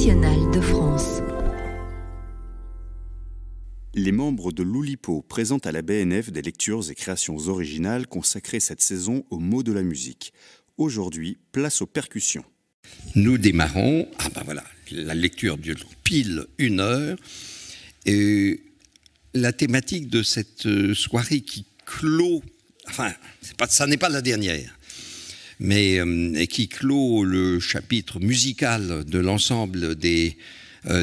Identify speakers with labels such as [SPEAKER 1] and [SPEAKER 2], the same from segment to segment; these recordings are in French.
[SPEAKER 1] nationale de France.
[SPEAKER 2] Les membres de l'Oulipo présentent à la BNF des lectures et créations originales consacrées cette saison aux mots de la musique. Aujourd'hui, place aux percussions.
[SPEAKER 3] Nous démarrons, la lecture dure pile 1 heure. Et la thématique de cette soirée qui clôt, ça n'est pas la dernière, mais qui clôt le chapitre musical de l'ensemble des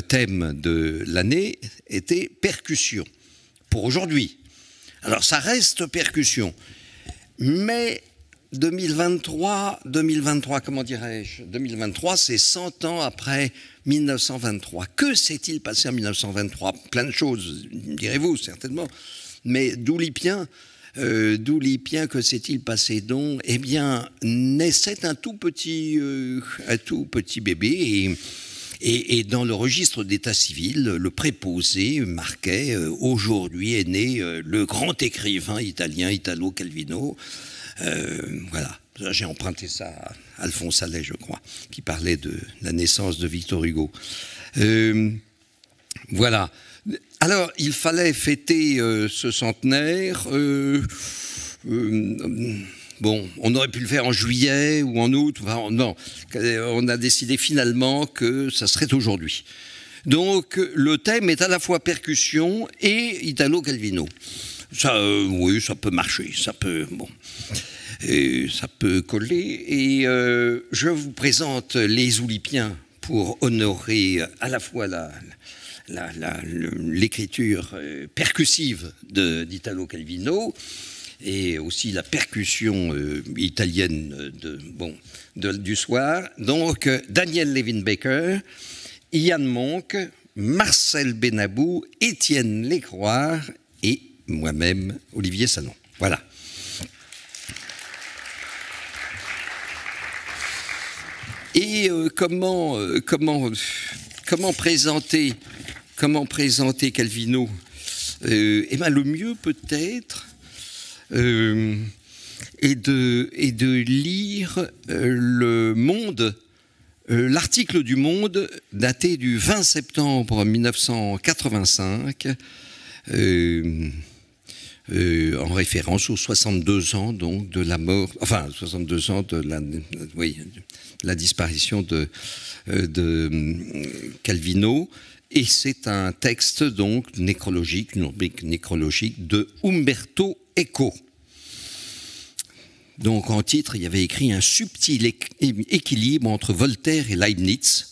[SPEAKER 3] thèmes de l'année, était percussion, pour aujourd'hui. Alors ça reste percussion, mais 2023, comment dirais-je, 2023, c'est 100 ans après 1923. Que s'est-il passé en 1923? Plein de choses, direz-vous certainement, mais d'oulipien, que s'est-il passé donc? Eh bien, naissait un tout petit bébé et dans le registre d'état civil, le préposé marquait aujourd'hui est né le grand écrivain italien Italo Calvino. Voilà, j'ai emprunté ça à Alphonse Allais, je crois, qui parlait de la naissance de Victor Hugo. Voilà. Alors, il fallait fêter ce centenaire. Bon, on aurait pu le faire en juillet ou en août. Non, on a décidé finalement que ça serait aujourd'hui. Donc, le thème est à la fois percussion et Italo Calvino. Ça, oui, ça peut marcher, ça peut coller. Et je vous présente les Oulipiens pour honorer à la fois l'écriture percussive d'Italo Calvino et aussi la percussion italienne du soir. Donc, Daniel Levin-Baker, Ian Monk, Marcel Benabou, Étienne Lécroix et moi-même, Olivier Sanon. Voilà. Et comment présenter Calvino? Eh bien, le mieux peut-être est de lire Le Monde, l'article du Monde daté du 20 septembre 1985. En référence aux 62 ans donc de la mort, 62 ans de la disparition de Calvino, et c'est un texte donc nécrologique, une rubrique nécrologique de Umberto Eco. Donc en titre, il y avait écrit un subtil équilibre entre Voltaire et Leibniz.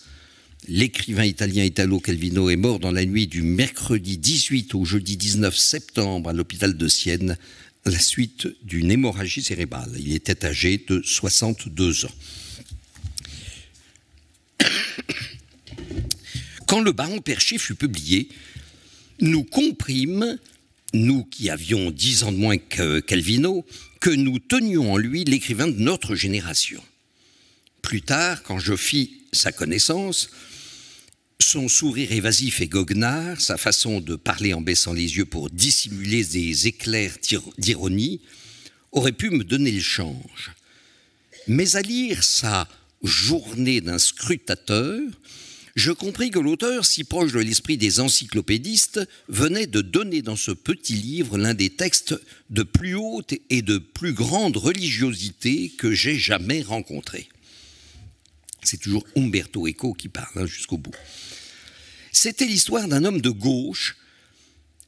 [SPEAKER 3] L'écrivain italien Italo Calvino est mort dans la nuit du mercredi 18 au jeudi 19 septembre à l'hôpital de Sienne à la suite d'une hémorragie cérébrale. Il était âgé de 62 ans. Quand Le Baron Perché fut publié, nous comprîmes, nous qui avions 10 ans de moins que Calvino, que nous tenions en lui l'écrivain de notre génération. Plus tard, quand je fis sa connaissance, son sourire évasif et goguenard, sa façon de parler en baissant les yeux pour dissimuler des éclairs d'ironie, auraient pu me donner le change. Mais à lire sa Journée d'un scrutateur, je compris que l'auteur, si proche de l'esprit des encyclopédistes, venait de donner dans ce petit livre l'un des textes de plus haute et de plus grande religiosité que j'ai jamais rencontré. C'est toujours Umberto Eco qui parle jusqu'au bout. C'était l'histoire d'un homme de gauche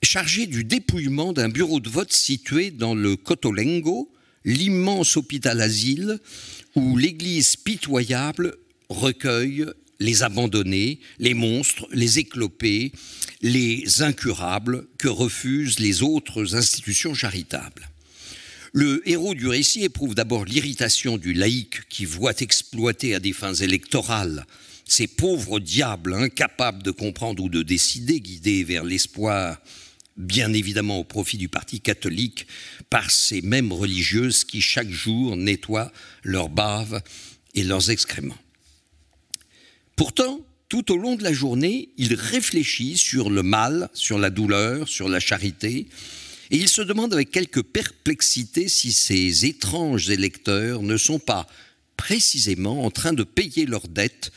[SPEAKER 3] chargé du dépouillement d'un bureau de vote situé dans le Cotolengo, l'immense hôpital-asile où l'Église pitoyable recueille les abandonnés, les monstres, les éclopés, les incurables que refusent les autres institutions charitables. Le héros du récit éprouve d'abord l'irritation du laïc qui voit exploiter à des fins électorales ces pauvres diables incapables de comprendre ou de décider, guidés vers l'espoir, bien évidemment au profit du parti catholique, par ces mêmes religieuses qui chaque jour nettoient leurs baves et leurs excréments. Pourtant, tout au long de la journée, il réfléchit sur le mal, sur la douleur, sur la charité, et il se demande avec quelque perplexité si ces étranges électeurs ne sont pas précisément en train de payer leurs dettes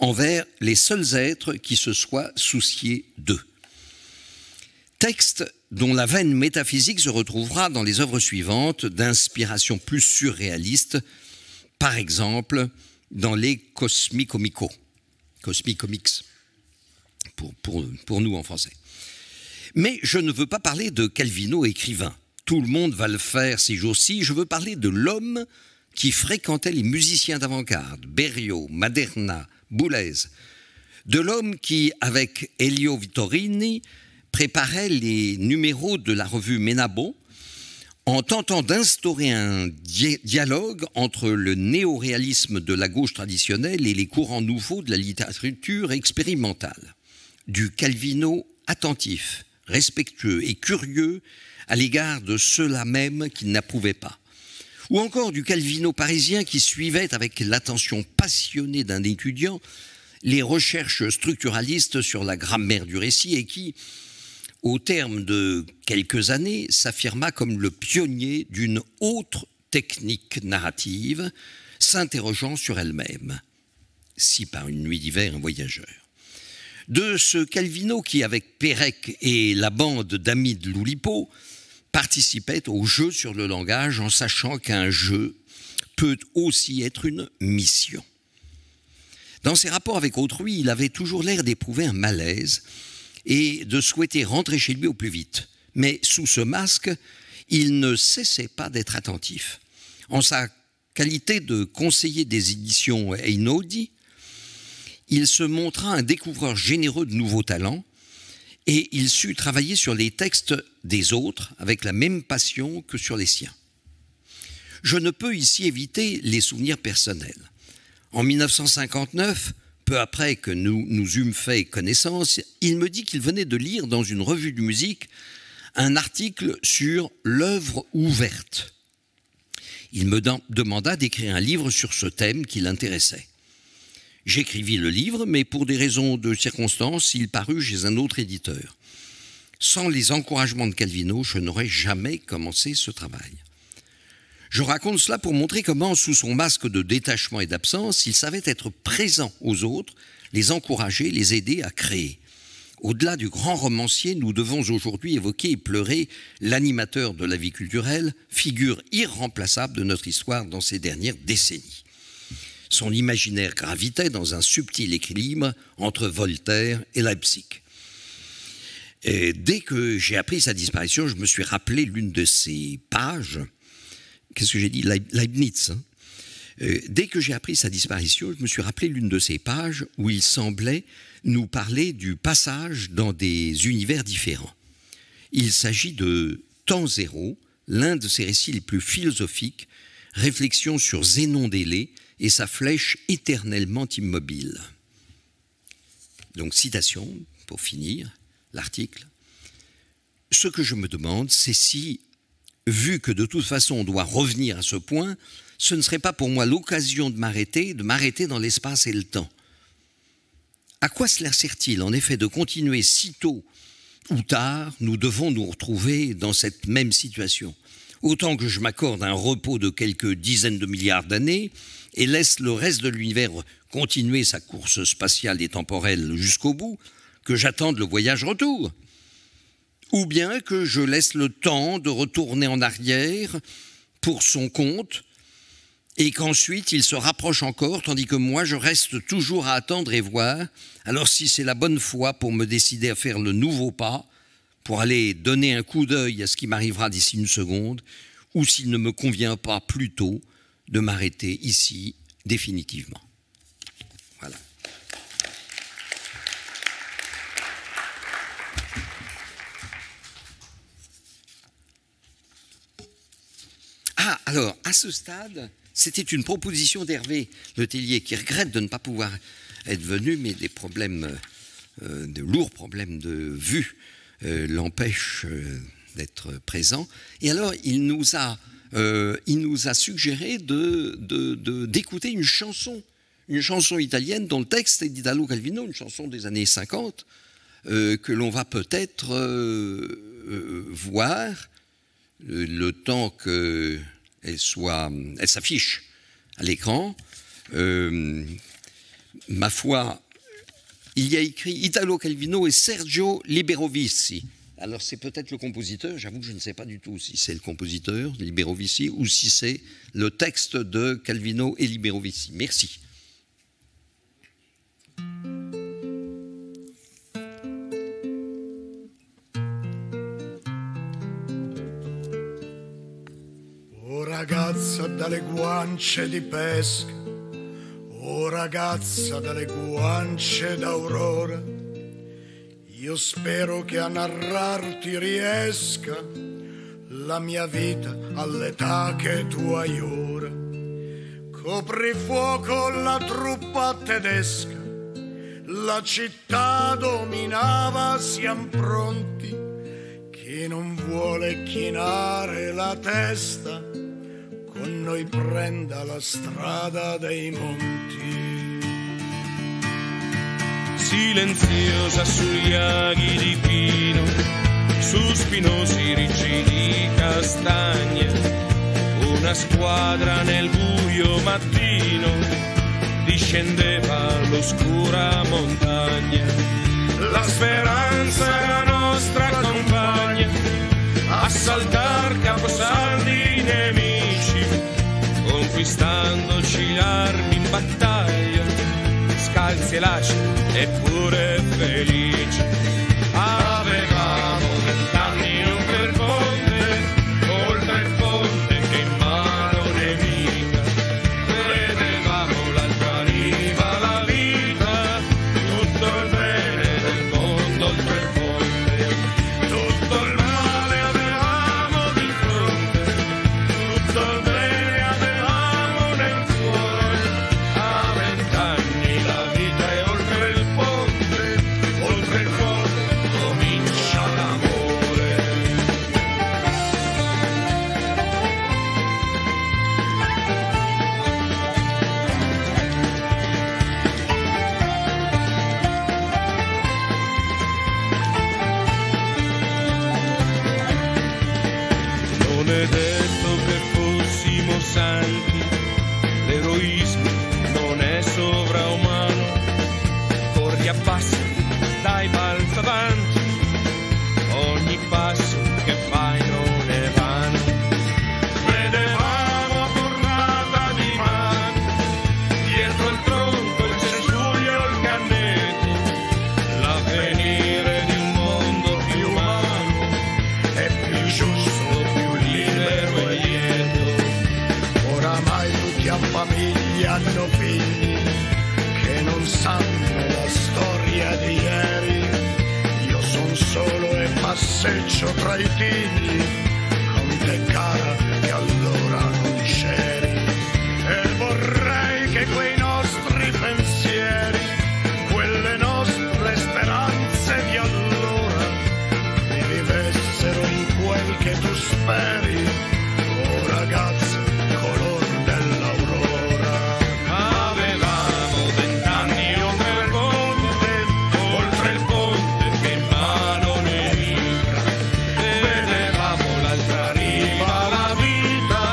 [SPEAKER 3] envers les seuls êtres qui se soient souciés d'eux. Texte dont la veine métaphysique se retrouvera dans les œuvres suivantes d'inspiration plus surréaliste, par exemple dans les Cosmicomics, pour nous en français. Mais je ne veux pas parler de Calvino écrivain. Tout le monde va le faire ces jours-ci. Je veux parler de l'homme qui fréquentait les musiciens d'avant-garde, Berio, Maderna, Boulez. De l'homme qui, avec Elio Vittorini, préparait les numéros de la revue Menabo en tentant d'instaurer un dialogue entre le néoréalisme de la gauche traditionnelle et les courants nouveaux de la littérature expérimentale. Du Calvino attentif, respectueux et curieux à l'égard de ceux-là même qu'il n'approuvait pas. Ou encore du Calvino parisien qui suivait avec l'attention passionnée d'un étudiant les recherches structuralistes sur la grammaire du récit et qui, au terme de quelques années, s'affirma comme le pionnier d'une autre technique narrative, s'interrogeant sur elle-même, si par une nuit d'hiver un voyageur. De ce Calvino qui, avec Pérec et la bande d'amis de l'Oulipo, participait au jeu sur le langage en sachant qu'un jeu peut aussi être une mission. Dans ses rapports avec autrui, il avait toujours l'air d'éprouver un malaise et de souhaiter rentrer chez lui au plus vite. Mais sous ce masque, il ne cessait pas d'être attentif. En sa qualité de conseiller des éditions Einaudi, il se montra un découvreur généreux de nouveaux talents et il sut travailler sur les textes des autres avec la même passion que sur les siens. Je ne peux ici éviter les souvenirs personnels. En 1959, peu après que nous eûmes fait connaissance, il me dit qu'il venait de lire dans une revue de musique un article sur l'œuvre ouverte. Il me demanda d'écrire un livre sur ce thème qui l'intéressait. J'écrivis le livre, mais pour des raisons de circonstances, il parut chez un autre éditeur. Sans les encouragements de Calvino, je n'aurais jamais commencé ce travail. Je raconte cela pour montrer comment, sous son masque de détachement et d'absence, il savait être présent aux autres, les encourager, les aider à créer. Au-delà du grand romancier, nous devons aujourd'hui évoquer et pleurer l'animateur de la vie culturelle, figure irremplaçable de notre histoire dans ces dernières décennies. Son imaginaire gravitait dans un subtil équilibre entre Voltaire et Leipzig. Et dès que j'ai appris sa disparition, je me suis rappelé l'une de ses pages. Qu'est-ce que j'ai dit? Leibniz. Dès que j'ai appris sa disparition, je me suis rappelé l'une de ses pages où il semblait nous parler du passage dans des univers différents. Il s'agit de Temps zéro, l'un de ses récits les plus philosophiques, réflexion sur Zénon d'Élée et sa flèche éternellement immobile. Donc, citation, pour finir l'article. Ce que je me demande, c'est si, vu que de toute façon on doit revenir à ce point, ce ne serait pas pour moi l'occasion de m'arrêter dans l'espace et le temps. À quoi cela sert-il, en effet, de continuer si tôt ou tard, nous devons nous retrouver dans cette même situation. Autant que je m'accorde un repos de quelques dizaines de milliards d'années et laisse le reste de l'univers continuer sa course spatiale et temporelle jusqu'au bout, que j'attende le voyage-retour. Ou bien que je laisse le temps de retourner en arrière pour son compte et qu'ensuite il se rapproche encore, tandis que moi je reste toujours à attendre et voir. Alors si c'est la bonne foi pour me décider à faire le nouveau pas, pour aller donner un coup d'œil à ce qui m'arrivera d'ici une seconde, ou s'il ne me convient pas plutôt de m'arrêter ici définitivement. Voilà. Ah, alors, à ce stade, c'était une proposition d'Hervé Letellier qui regrette de ne pas pouvoir être venu, mais des problèmes, de lourds problèmes de vue l'empêchent d'être présent. Et alors, il nous a suggéré d'écouter une chanson italienne dont le texte est d'Italo Calvino, une chanson des années 50, que l'on va peut-être voir le temps qu'elle s'affiche à l'écran. ma foi, il y a écrit Italo Calvino et Sergio Liberovici. Alors c'est peut-être le compositeur, j'avoue que je ne sais pas du tout si c'est le compositeur, Liberovici, ou si c'est le texte de Calvino et Liberovici. Merci.
[SPEAKER 1] Oh ragazza dalle guance di pesca, oh ragazza dalle guance d'aurora, io spero che a narrarti riesca la mia vita all'età che tu hai ora. Copri fuoco la truppa tedesca, la città dominava, siamo pronti. Chi non vuole chinare la testa, con noi prenda la strada dei monti.
[SPEAKER 4] Silenziosa sugli aghi di pino, su spinosi ricci di castagna, una squadra nel buio mattino discendeva all'oscura montagna. La speranza è la nostra compagna, assaltar caposaldi i nemici, conquistandoci l'armi in battaglia, scalzi e lacci eppure felici. Avevamo 20 anni oltre il ponte che in mano nemica, vedevamo l'altra riva, la vita, tutto il bene del mondo oltre il ponte, tutto il male avevamo di fronte, tutto il bene avevamo nel cuore. A 20 anni la vita è oltre il ponte, oltre il ponte comincia l'amore. Non è detto che fossimo santi, l'eroismo non è sovraumano, corri a passi, dai balza avanti, ogni passo che fai non è vano. Vedevamo a portata di mano, dietro il tronco, il cespuglio, il canneto, l'avvenire di un mondo più umano, è più giusto, più libero e lieto.
[SPEAKER 1] Oramai tutti a famiglia hanno figli che non sanno la storia di ieri. Io son solo e passeggio tra i tigli, con te cara che allora non c'eri. E vorrei che quei nostri pensieri, quelle nostre speranze di allora, rivivessero in quel che tu speri, oh ragazzi, color dell'aurora.
[SPEAKER 4] Avevamo 20 anni oltre il ponte che in mano nemica, vedevamo l'altra riva, la vita,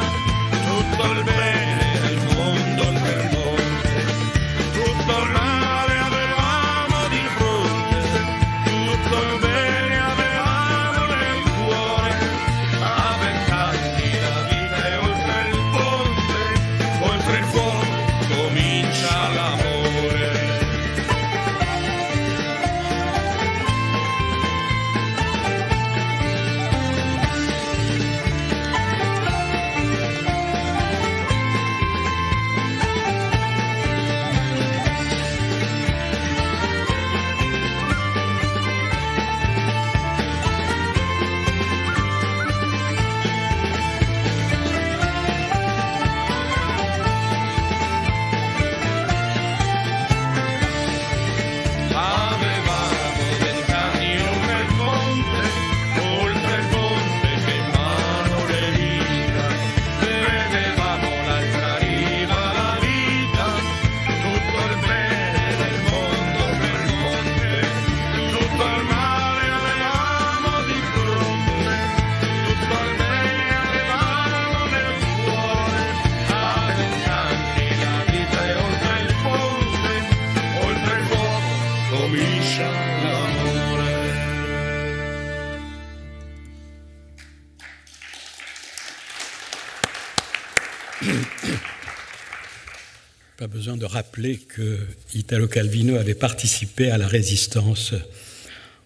[SPEAKER 5] Pas besoin de rappeler que Italo Calvino avait participé à la résistance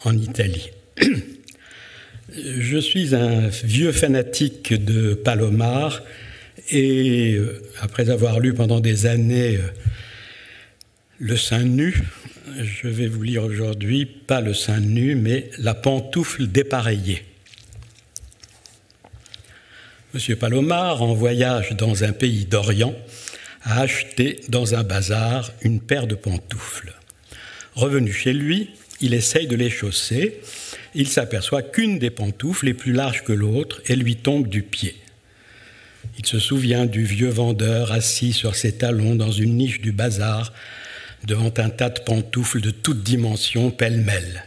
[SPEAKER 5] en Italie. Je suis un vieux fanatique de Palomar et après avoir lu pendant des années Le sein nu, je vais vous lire aujourd'hui, pas le sein nu, mais La pantoufle dépareillée. Monsieur Palomar, en voyage dans un pays d'Orient, a acheté dans un bazar une paire de pantoufles. Revenu chez lui, il essaye de les chausser. Il s'aperçoit qu'une des pantoufles est plus large que l'autre et lui tombe du pied. Il se souvient du vieux vendeur assis sur ses talons dans une niche du bazar, devant un tas de pantoufles de toutes dimensions pêle-mêle.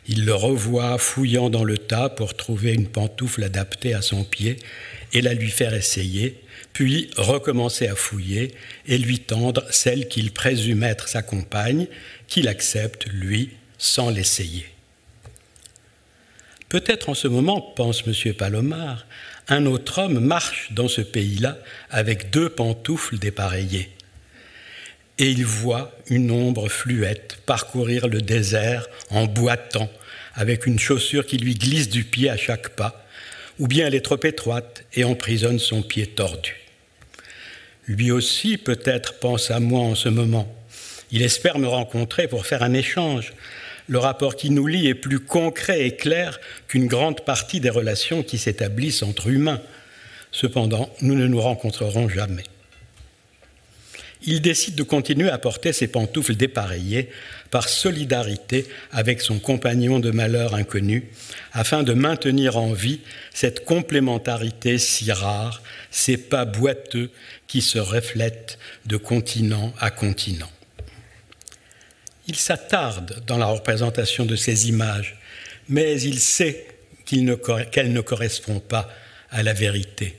[SPEAKER 5] Il le revoit fouillant dans le tas pour trouver une pantoufle adaptée à son pied et la lui faire essayer, puis recommencer à fouiller et lui tendre celle qu'il présume être sa compagne, qu'il accepte, lui, sans l'essayer. Peut-être en ce moment, pense M. Palomar, un autre homme marche dans ce pays-là avec 2 pantoufles dépareillées. Et il voit une ombre fluette parcourir le désert en boitant, avec une chaussure qui lui glisse du pied à chaque pas, ou bien elle est trop étroite et emprisonne son pied tordu. Lui aussi, peut-être, pense à moi en ce moment. Il espère me rencontrer pour faire un échange. Le rapport qui nous lie est plus concret et clair qu'une grande partie des relations qui s'établissent entre humains. Cependant, nous ne nous rencontrerons jamais. Il décide de continuer à porter ses pantoufles dépareillées par solidarité avec son compagnon de malheur inconnu, afin de maintenir en vie cette complémentarité si rare, ces pas boiteux qui se reflètent de continent à continent. Il s'attarde dans la représentation de ces images, mais il sait qu'elles ne correspondent pas à la vérité.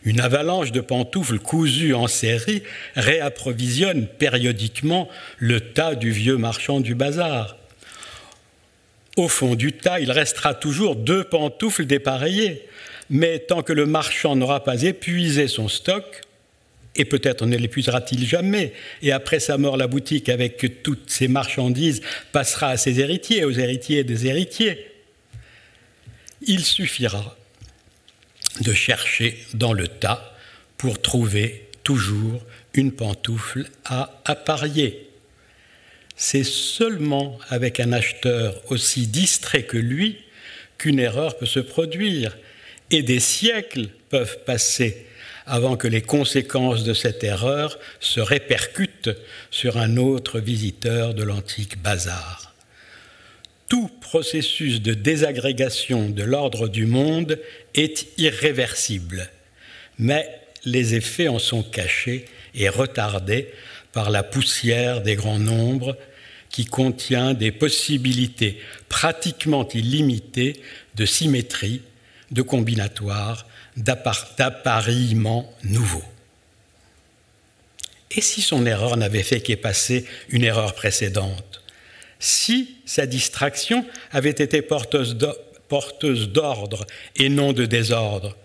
[SPEAKER 5] Une avalanche de pantoufles cousues en série réapprovisionne périodiquement le tas du vieux marchand du bazar. Au fond du tas, il restera toujours 2 pantoufles dépareillées, mais tant que le marchand n'aura pas épuisé son stock, et peut-être ne l'épuisera-t-il jamais, et après sa mort, la boutique avec toutes ses marchandises passera à ses héritiers, aux héritiers des héritiers. Il suffira de chercher dans le tas pour trouver toujours une pantoufle à apparier. C'est seulement avec un acheteur aussi distrait que lui qu'une erreur peut se produire, et des siècles peuvent passer avant que les conséquences de cette erreur se répercutent sur un autre visiteur de l'antique bazar. Tout processus de désagrégation de l'ordre du monde est irréversible, mais les effets en sont cachés et retardés par la poussière des grands nombres qui contient des possibilités pratiquement illimitées de symétrie, de combinatoire, d'appariements nouveaux. Et si son erreur n'avait fait qu'effacer une erreur précédente? Si sa distraction avait été porteuse d'ordre et non de désordre?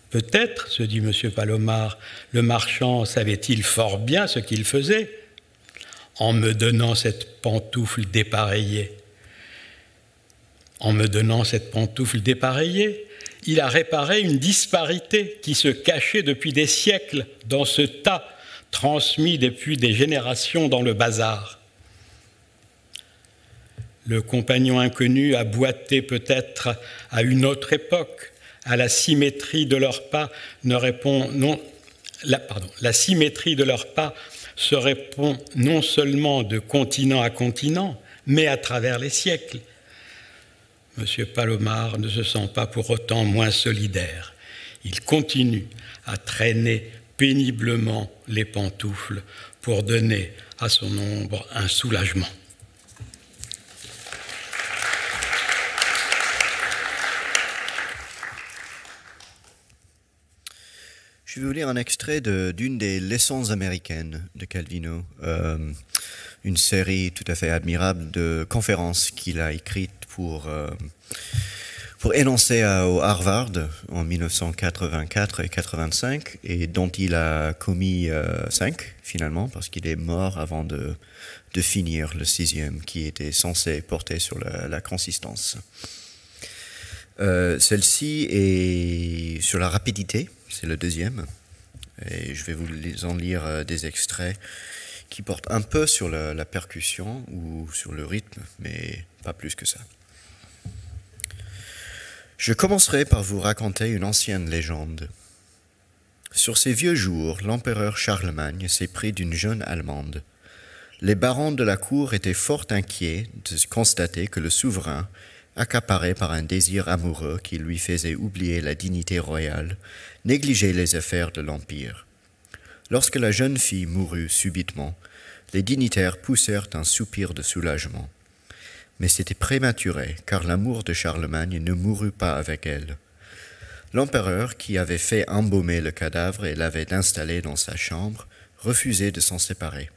[SPEAKER 5] Peut-être, se dit M. Palomar, le marchand savait-il fort bien ce qu'il faisait en me donnant cette pantoufle dépareillée. En me donnant cette pantoufle dépareillée, il a réparé une disparité qui se cachait depuis des siècles dans ce tas transmis depuis des générations dans le bazar. Le compagnon inconnu a boité peut-être à une autre époque. À la symétrie de leurs pas la symétrie de leurs pas se répond non seulement de continent à continent, mais à travers les siècles. M. Palomar ne se sent pas pour autant moins solidaire. Il continue à traîner péniblement les pantoufles pour donner à son ombre un soulagement.
[SPEAKER 6] Je vais vous lire un extrait d'une des leçons américaines de Calvino, une série tout à fait admirable de conférences qu'il a écrites pour pour énoncer au Harvard en 1984 et 85, et dont il a commis 5 finalement, parce qu'il est mort avant de finir le 6e qui était censé porter sur la consistance. Celle-ci est sur la rapidité, c'est le 2e, et je vais vous en lire des extraits qui portent un peu sur la percussion ou sur le rythme, mais pas plus que ça. Je commencerai par vous raconter une ancienne légende. Sur ces vieux jours, l'empereur Charlemagne s'est pris d'une jeune Allemande. Les barons de la cour étaient fort inquiets de constater que le souverain, accaparé par un désir amoureux qui lui faisait oublier la dignité royale, négligeait les affaires de l'Empire. Lorsque la jeune fille mourut subitement, les dignitaires poussèrent un soupir de soulagement. Mais c'était prématuré, car l'amour de Charlemagne ne mourut pas avec elle. L'empereur, qui avait fait embaumer le cadavre et l'avait installé dans sa chambre, refusait de s'en séparer.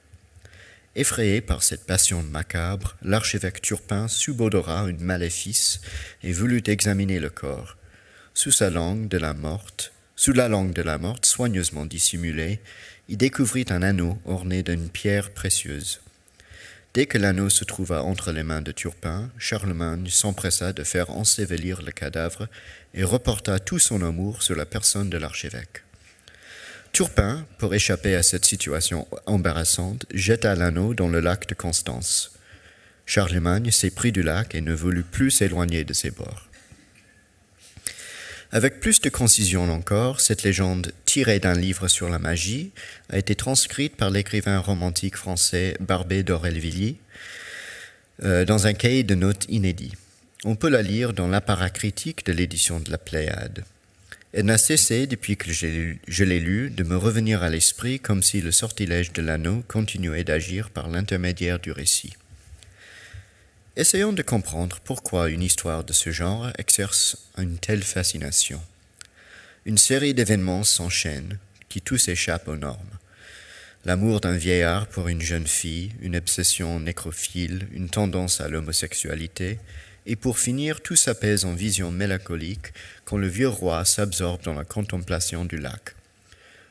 [SPEAKER 6] Effrayé par cette passion macabre, l'archevêque Turpin subodora une maléfice et voulut examiner le corps. Sous la langue de la morte, soigneusement dissimulée, il découvrit un anneau orné d'une pierre précieuse. Dès que l'anneau se trouva entre les mains de Turpin, Charlemagne s'empressa de faire ensevelir le cadavre et reporta tout son amour sur la personne de l'archevêque. Turpin, pour échapper à cette situation embarrassante, jeta l'anneau dans le lac de Constance. Charlemagne s'éprit du lac et ne voulut plus s'éloigner de ses bords. Avec plus de concision encore, cette légende, tirée d'un livre sur la magie, a été transcrite par l'écrivain romantique français Barbé d'Aurevilly dans un cahier de notes inédit. On peut la lire dans l'apparat critique de l'édition de la Pléiade. Elle n'a cessé, depuis que je l'ai lue, de me revenir à l'esprit comme si le sortilège de l'anneau continuait d'agir par l'intermédiaire du récit. Essayons de comprendre pourquoi une histoire de ce genre exerce une telle fascination. Une série d'événements s'enchaîne, qui tous échappent aux normes. L'amour d'un vieillard pour une jeune fille, une obsession nécrophile, une tendance à l'homosexualité, et pour finir, tout s'apaise en vision mélancolique quand le vieux roi s'absorbe dans la contemplation du lac.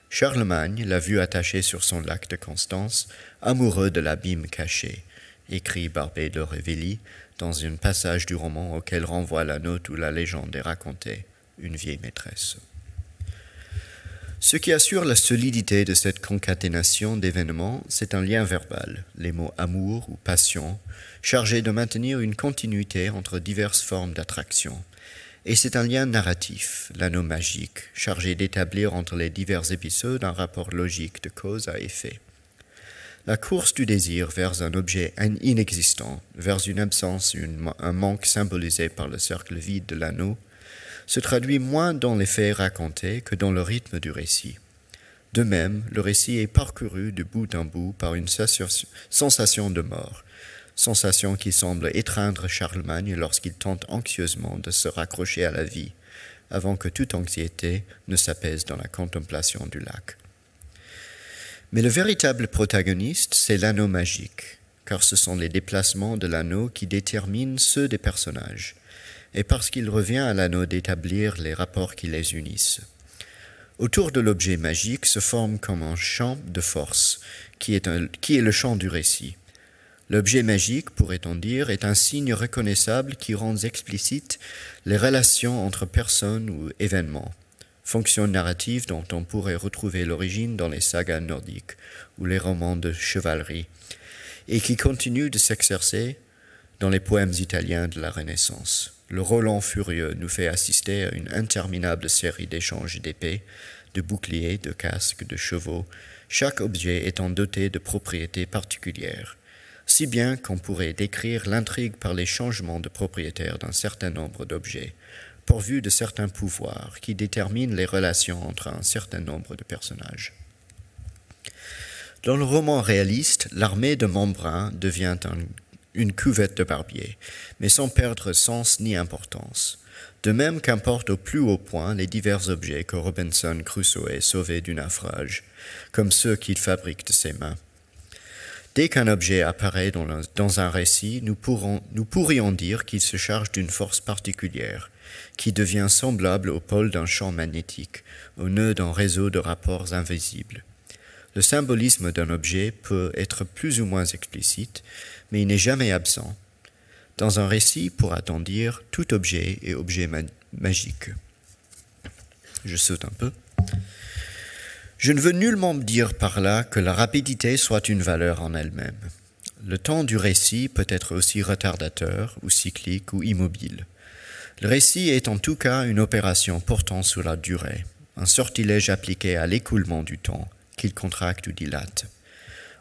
[SPEAKER 6] Charlemagne l'a vu attaché sur son lac de Constance, amoureux de l'abîme caché, écrit Barbé d'Aurevilly dans un passage du roman auquel renvoie la note où la légende est racontée, une vieille maîtresse. Ce qui assure la solidité de cette concaténation d'événements, c'est un lien verbal, les mots amour ou passion, chargés de maintenir une continuité entre diverses formes d'attraction. Et c'est un lien narratif, l'anneau magique, chargé d'établir entre les divers épisodes un rapport logique de cause à effet. La course du désir vers un objet inexistant, vers une absence, un manque symbolisé par le cercle vide de l'anneau, se traduit moins dans les faits racontés que dans le rythme du récit. De même, le récit est parcouru de bout en bout par une sensation de mort, sensation qui semble étreindre Charlemagne lorsqu'il tente anxieusement de se raccrocher à la vie, avant que toute anxiété ne s'apaise dans la contemplation du lac. Mais le véritable protagoniste, c'est l'anneau magique, car ce sont les déplacements de l'anneau qui déterminent ceux des personnages, et parce qu'il revient à l'anneau d'établir les rapports qui les unissent. Autour de l'objet magique se forme comme un champ de force, qui est le champ du récit. L'objet magique, pourrait-on dire, est un signe reconnaissable qui rend explicites les relations entre personnes ou événements, fonction narrative dont on pourrait retrouver l'origine dans les sagas nordiques ou les romans de chevalerie, et qui continue de s'exercer dans les poèmes italiens de la Renaissance. Le Roland furieux nous fait assister à une interminable série d'échanges d'épées, de boucliers, de casques, de chevaux, chaque objet étant doté de propriétés particulières, si bien qu'on pourrait décrire l'intrigue par les changements de propriétaire d'un certain nombre d'objets, pourvu de certains pouvoirs qui déterminent les relations entre un certain nombre de personnages. Dans le roman réaliste, l'armée de Montbrun devient une cuvette de barbier, mais sans perdre sens ni importance. De même qu'importe au plus haut point les divers objets que Robinson Crusoe ait sauvés du naufrage, comme ceux qu'il fabrique de ses mains. Dès qu'un objet apparaît dans un récit, nous pourrions dire qu'il se charge d'une force particulière, qui devient semblable au pôle d'un champ magnétique, au nœud d'un réseau de rapports invisibles. Le symbolisme d'un objet peut être plus ou moins explicite, mais il n'est jamais absent. Dans un récit, pourra-t-on dire, tout objet est objet magique. Je saute un peu. Je ne veux nullement dire par là que la rapidité soit une valeur en elle-même. Le temps du récit peut être aussi retardateur, ou cyclique, ou immobile. Le récit est en tout cas une opération portant sur la durée, un sortilège appliqué à l'écoulement du temps, qu'il contracte ou dilate.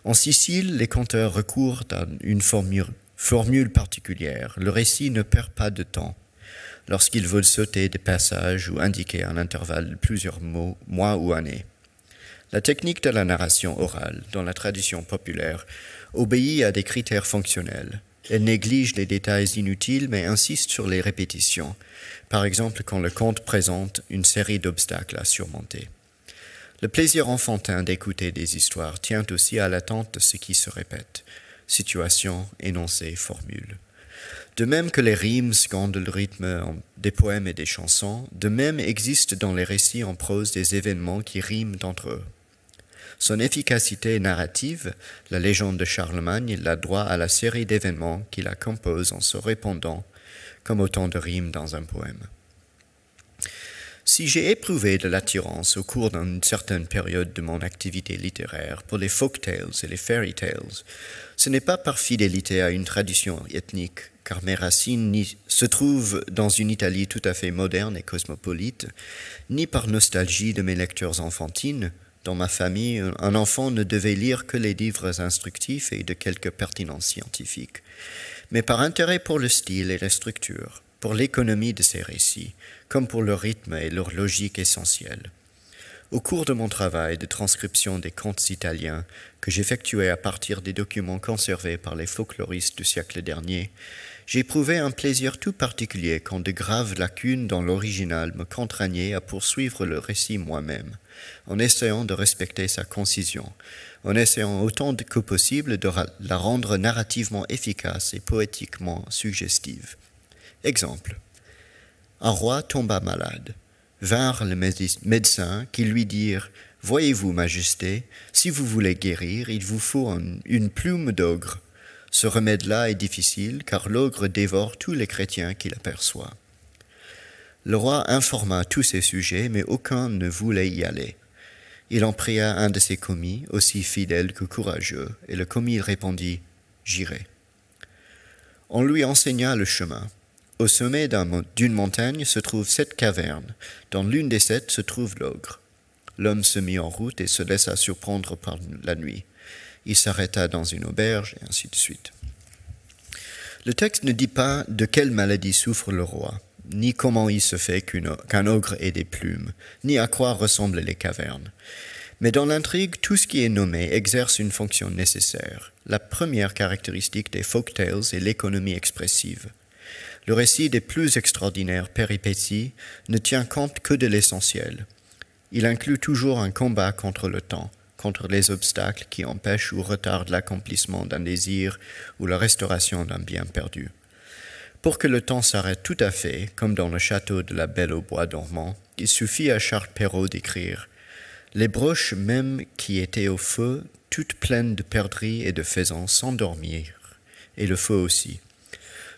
[SPEAKER 6] En Sicile, les conteurs recourent à une formule particulière. Le récit ne perd pas de temps. Lorsqu'ils veulent sauter des passages ou indiquer un intervalle de plusieurs mois ou années. La technique de la narration orale, dans la tradition populaire, obéit à des critères fonctionnels. Elle néglige les détails inutiles mais insiste sur les répétitions, par exemple quand le conte présente une série d'obstacles à surmonter. Le plaisir enfantin d'écouter des histoires tient aussi à l'attente de ce qui se répète, situation, énoncé, formule. De même que les rimes scandent le rythme des poèmes et des chansons, de même existent dans les récits en prose des événements qui riment entre eux. Son efficacité narrative, la légende de Charlemagne, l'a droit à la série d'événements qui la composent en se répondant comme autant de rimes dans un poème. Si j'ai éprouvé de l'attirance au cours d'une certaine période de mon activité littéraire pour les folk tales et les fairy tales, ce n'est pas par fidélité à une tradition ethnique, car mes racines se trouvent dans une Italie tout à fait moderne et cosmopolite, ni par nostalgie de mes lectures enfantines. Dans ma famille, un enfant ne devait lire que les livres instructifs et de quelque pertinence scientifique, mais par intérêt pour le style et la structure, pour l'économie de ces récits, comme pour leur rythme et leur logique essentielle. Au cours de mon travail de transcription des contes italiens, que j'effectuais à partir des documents conservés par les folkloristes du siècle dernier, j'éprouvais un plaisir tout particulier quand de graves lacunes dans l'original me contraignaient à poursuivre le récit moi-même, en essayant de respecter sa concision, en essayant autant que possible de la rendre narrativement efficace et poétiquement suggestive. Exemple. Un roi tomba malade. Vinrent les médecins qui lui dirent « Voyez-vous, Majesté, si vous voulez guérir, il vous faut une plume d'ogre. Ce remède-là est difficile, car l'ogre dévore tous les chrétiens qu'il aperçoit. » Le roi informa tous ses sujets, mais aucun ne voulait y aller. Il en pria un de ses commis, aussi fidèle que courageux, et le commis répondit « J'irai. » On lui enseigna le chemin. Au sommet d'une montagne se trouvent 7 cavernes. Dans l'une des 7 se trouve l'ogre. L'homme se mit en route et se laissa surprendre par la nuit. Il s'arrêta dans une auberge, et ainsi de suite. Le texte ne dit pas de quelle maladie souffre le roi, ni comment il se fait qu'un ogre ait des plumes, ni à quoi ressemblent les cavernes. Mais dans l'intrigue, tout ce qui est nommé exerce une fonction nécessaire. La première caractéristique des folk tales est l'économie expressive. Le récit des plus extraordinaires péripéties ne tient compte que de l'essentiel. Il inclut toujours un combat contre le temps, contre les obstacles qui empêchent ou retardent l'accomplissement d'un désir ou la restauration d'un bien perdu. Pour que le temps s'arrête tout à fait, comme dans le château de la Belle au bois dormant, il suffit à Charles Perrault d'écrire « Les broches même qui étaient au feu, toutes pleines de perdrix et de faisans, s'endormirent, et le feu aussi.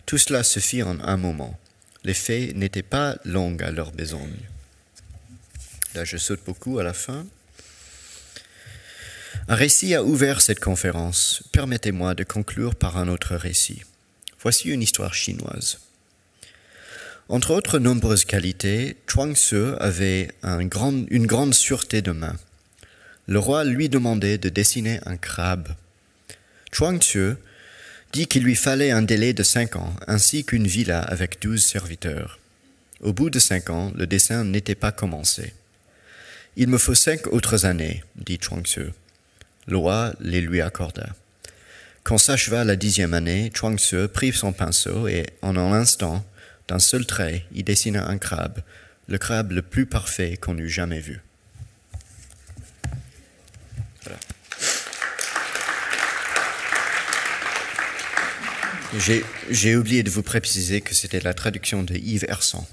[SPEAKER 6] Tout cela se fit en un moment. Les fées n'étaient pas longues à leur besogne. » Là, je saute beaucoup à la fin. Un récit a ouvert cette conférence. Permettez-moi de conclure par un autre récit. Voici une histoire chinoise. Entre autres nombreuses qualités, Chuang-Tzu avait une grande sûreté de main. Le roi lui demandait de dessiner un crabe. Chuang-Tzu dit qu'il lui fallait un délai de 5 ans, ainsi qu'une villa avec 12 serviteurs. Au bout de 5 ans, le dessin n'était pas commencé. « Il me faut 5 autres années, dit Chuang-Tzu. Le roi les lui accorda. Quand s'acheva la 10e année, Chuang-Tzu prit son pinceau et, en un instant, d'un seul trait, il dessina un crabe, le crabe le plus parfait qu'on eût jamais vu. Voilà. J'ai oublié de vous préciser que c'était la traduction de Yves Hersan.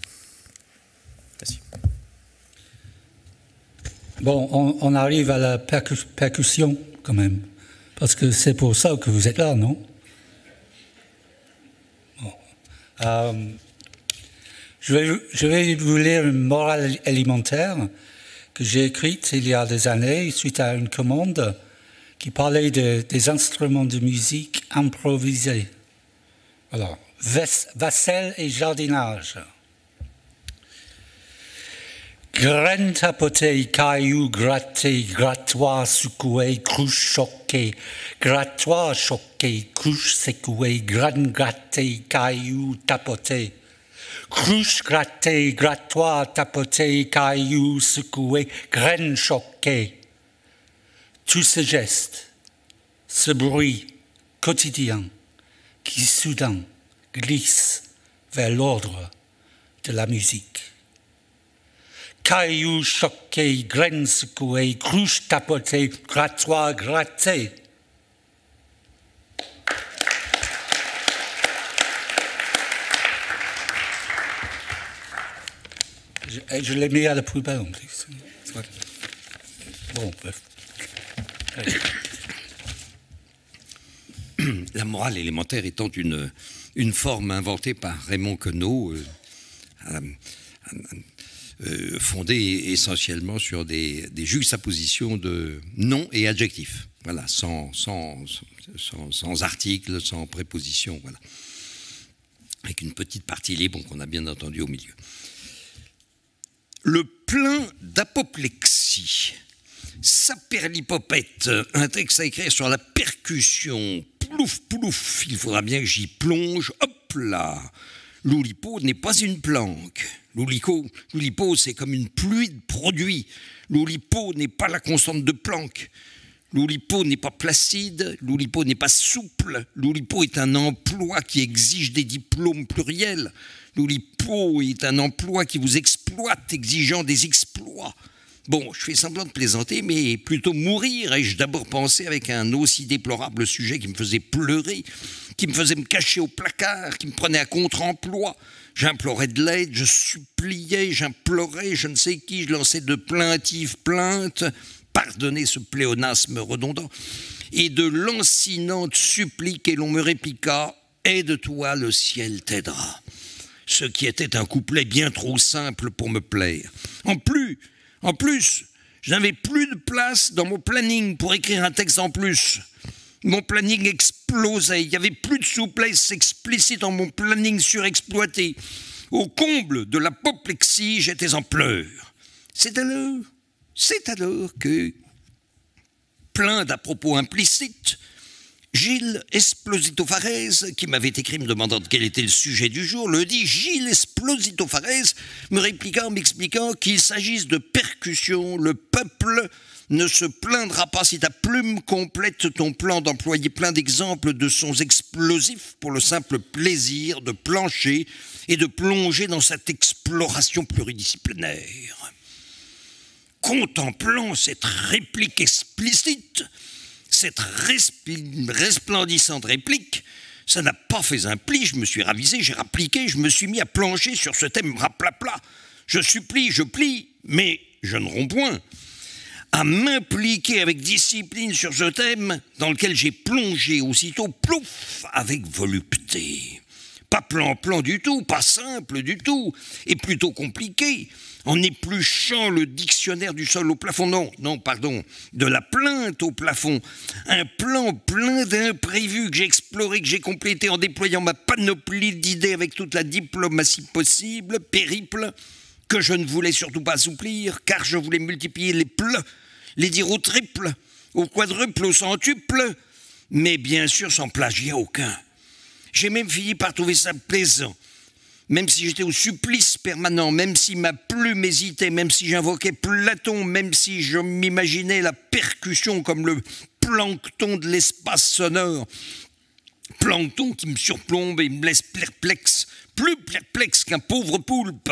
[SPEAKER 7] Bon, on arrive à la percussion quand même, parce que c'est pour ça que vous êtes là, non? Bon. Je vais vous lire une morale alimentaire que j'ai écrite il y a des années suite à une commande qui parlait des instruments de musique improvisés. Alors, vaisselle et jardinage. Graines tapotées, cailloux grattés, grattoirs secoués, cruches choquées, grattoirs choqués, cruches secouées, graines grattées, cailloux tapotés, cruches grattées, grattoirs tapotés, cailloux secoués, graines choquées. Tout ce geste, ce bruit quotidien qui soudain glisse vers l'ordre de la musique. Cailloux choqués, graines secouées, cruches tapotées, grattoirs grattés. Je l'ai mis à la poubelle en plus. Bon, bref.
[SPEAKER 3] La morale élémentaire étant une forme inventée par Raymond Queneau, fondée essentiellement sur des juxtapositions de noms et adjectifs, voilà, sans articles, sans prépositions, voilà, avec une petite partie libre qu'on a bien entendu au milieu. Le plein d'apoplexie. Saperlipopette, un texte à écrire sur la percussion. Plouf, plouf, il faudra bien que j'y plonge. Hop là. L'oulipo n'est pas une planque. L'oulipo, c'est comme une pluie de produits. L'oulipo n'est pas la constante de Planck. L'oulipo n'est pas placide. L'oulipo n'est pas souple. L'oulipo est un emploi qui exige des diplômes pluriels. L'oulipo est un emploi qui vous exploite, exigeant des exploits. Bon, je fais semblant de plaisanter, mais plutôt mourir, ai-je d'abord pensé, avec un aussi déplorable sujet qui me faisait pleurer, qui me faisait me cacher au placard, qui me prenait à contre-emploi. J'implorais de l'aide, je suppliais, j'implorais, je ne sais qui, je lançais de plaintives plaintes, pardonnez ce pléonasme redondant, et de lancinantes suppliques, et l'on me répliqua « Aide-toi, le ciel t'aidera », ce qui était un couplet bien trop simple pour me plaire. En plus, je n'avais plus de place dans mon planning pour écrire un texte en plus. Mon planning explosait, il n'y avait plus de souplesse explicite dans mon planning surexploité. Au comble de l'apoplexie, j'étais en pleurs. C'est alors que, plein d'à propos implicites, Gilles Esplosito Farès, qui m'avait écrit me demandant quel était le sujet du jour, le dit Gilles Esplosito Farès me répliqua en m'expliquant qu'il s'agisse de percussion, le peuple ne se plaindra pas si ta plume complète ton plan d'employer plein d'exemples de sons explosifs pour le simple plaisir de plancher et de plonger dans cette exploration pluridisciplinaire. Contemplant cette réplique explicite, cette resplendissante réplique, ça n'a pas fait un pli, je me suis ravisé, j'ai rappliqué, je me suis mis à plancher sur ce thème raplapla. Je supplie, je plie, mais je ne romps point. À m'impliquer avec discipline sur ce thème dans lequel j'ai plongé aussitôt, plouf, avec volupté. Pas plan-plan du tout, pas simple du tout, et plutôt compliqué, en épluchant le dictionnaire du sol au plafond, de la plainte au plafond, un plan plein d'imprévus que j'ai exploré, que j'ai complété en déployant ma panoplie d'idées avec toute la diplomatie possible, périple, que je ne voulais surtout pas assouplir, car je voulais multiplier les pleux, les dire au triple, au quadruple, au centuple, mais bien sûr sans plagiat aucun. J'ai même fini par trouver ça plaisant, même si j'étais au supplice permanent, même si ma plume hésitait, même si j'invoquais Platon, même si je m'imaginais la percussion comme le plancton de l'espace sonore, plancton qui me surplombe et me laisse perplexe, plus perplexe qu'un pauvre poulpe,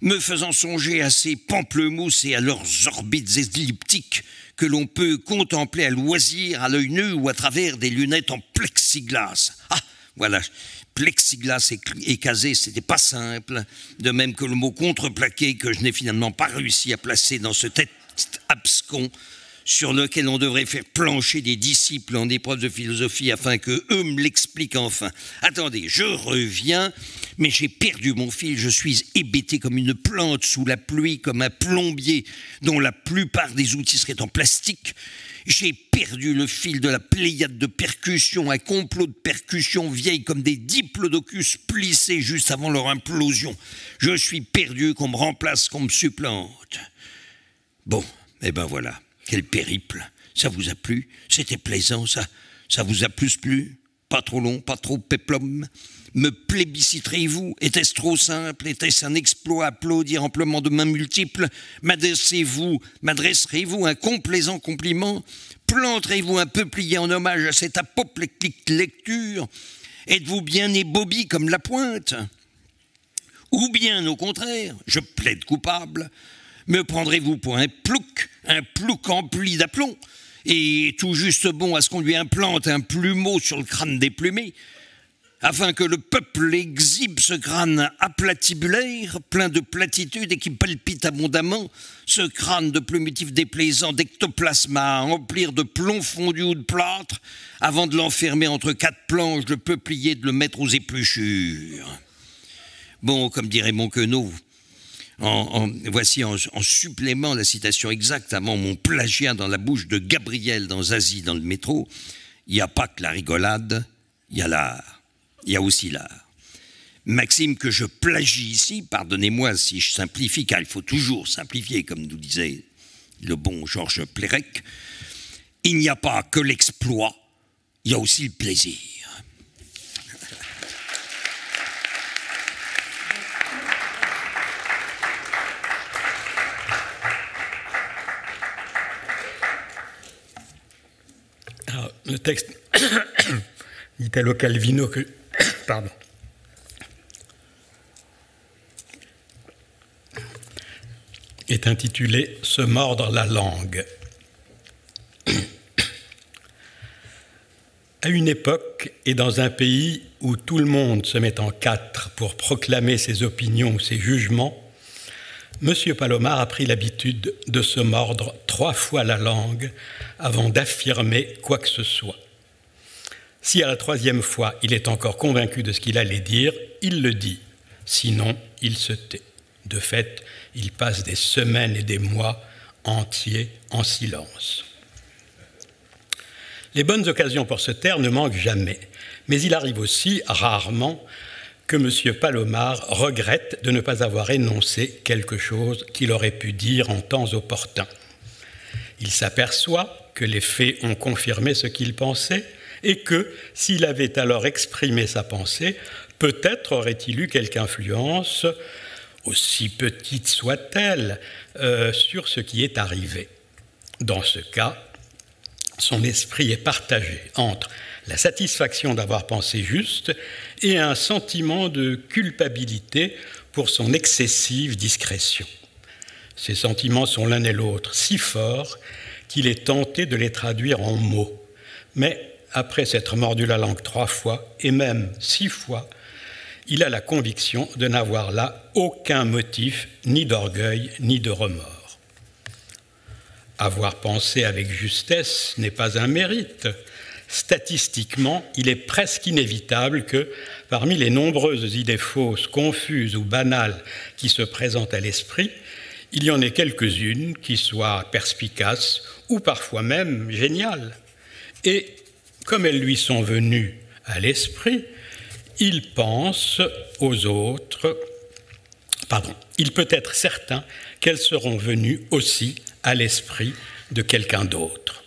[SPEAKER 3] me faisant songer à ces pamplemousses et à leurs orbites elliptiques que l'on peut contempler à loisir, à l'œil nu ou à travers des lunettes en plexiglas. Ah, voilà, plexiglas et casé, c'était pas simple, de même que le mot contreplaqué que je n'ai finalement pas réussi à placer dans ce abscons sur lequel on devrait faire plancher des disciples en épreuve de philosophie afin que eux me l'expliquent enfin. Attendez, je reviens, mais j'ai perdu mon fil, je suis hébété comme une plante sous la pluie, comme un plombier dont la plupart des outils seraient en plastique. J'ai perdu le fil de la pléiade de percussions, un complot de percussions vieilles comme des diplodocus plissés juste avant leur implosion. Je suis perdu, qu'on me remplace, qu'on me supplante. Bon, eh ben voilà. Quel périple. Ça vous a plu? C'était plaisant, ça? Ça vous a plus plu? Pas trop long, pas trop péplum? Me plébisciterez-vous? Était-ce trop simple? Était-ce un exploit à applaudir amplement de mains multiples? M'adresserez-vous un complaisant compliment? Planterez-vous un peuplier en hommage à cette apoplectique lecture? Êtes-vous bien ébobie comme la pointe? Ou bien, au contraire, je plaide coupable, me prendrez-vous pour un plouc empli d'aplomb, et tout juste bon à ce qu'on lui implante un plumeau sur le crâne déplumé, afin que le peuple exhibe ce crâne aplatibulaire, plein de platitudes et qui palpite abondamment, ce crâne de plumitif déplaisant d'ectoplasme à emplir de plomb fondu ou de plâtre, avant de l'enfermer entre 4 planches de peuplier et de le mettre aux épluchures. Bon, comme dirait Monquenot, voici en supplément la citation exacte avant mon plagiat dans la bouche de Gabriel dans Zazie dans le métro. Il n'y a pas que la rigolade, il y a l'art. Il y a aussi l'art. Maxime que je plagie ici, pardonnez-moi si je simplifie, car il faut toujours simplifier, comme nous disait le bon Georges Plérec. Il n'y a pas que l'exploit, il y a aussi le plaisir.
[SPEAKER 5] Alors, le texte d'Italo Calvino que... Pardon. Est intitulé « Se mordre la langue ». À une époque et dans un pays où tout le monde se met en quatre pour proclamer ses opinions ou ses jugements, M. Palomar a pris l'habitude de se mordre 3 fois la langue avant d'affirmer quoi que ce soit. Si à la 3e fois, il est encore convaincu de ce qu'il allait dire, il le dit. Sinon, il se tait. De fait, il passe des semaines et des mois entiers en silence. Les bonnes occasions pour se taire ne manquent jamais, mais il arrive aussi, rarement, que M. Palomar regrette de ne pas avoir énoncé quelque chose qu'il aurait pu dire en temps opportun. Il s'aperçoit que les faits ont confirmé ce qu'il pensait et que, s'il avait alors exprimé sa pensée, peut-être aurait-il eu quelque influence, aussi petite soit-elle, sur ce qui est arrivé. Dans ce cas, son esprit est partagé entre la satisfaction d'avoir pensé juste et un sentiment de culpabilité pour son excessive discrétion. Ces sentiments sont l'un et l'autre si forts qu'il est tenté de les traduire en mots. Mais après s'être mordu la langue 3 fois, et même 6 fois, il a la conviction de n'avoir là aucun motif, ni d'orgueil, ni de remords. Avoir pensé avec justesse n'est pas un mérite. Statistiquement, il est presque inévitable que, parmi les nombreuses idées fausses, confuses ou banales qui se présentent à l'esprit, il y en ait quelques-unes qui soient perspicaces ou parfois même géniales. Et comme elles lui sont venues à l'esprit, il pense aux autres, il peut être certain qu'elles seront venues aussi à l'esprit de quelqu'un d'autre.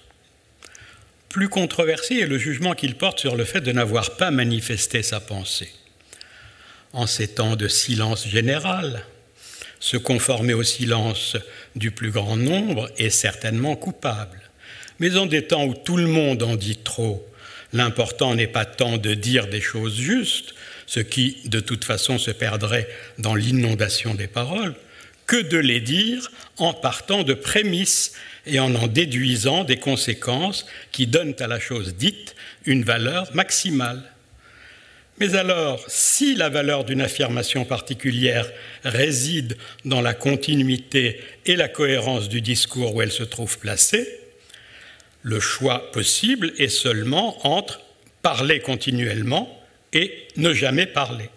[SPEAKER 5] Plus controversé est le jugement qu'il porte sur le fait de n'avoir pas manifesté sa pensée. En ces temps de silence général, se conformer au silence du plus grand nombre est certainement coupable. Mais en des temps où tout le monde en dit trop, l'important n'est pas tant de dire des choses justes, ce qui, de toute façon, se perdrait dans l'inondation des paroles, que de les dire en partant de prémices et en déduisant des conséquences qui donnent à la chose dite une valeur maximale. Mais alors, si la valeur d'une affirmation particulière réside dans la continuité et la cohérence du discours où elle se trouve placée, le choix possible est seulement entre parler continuellement et ne jamais parler.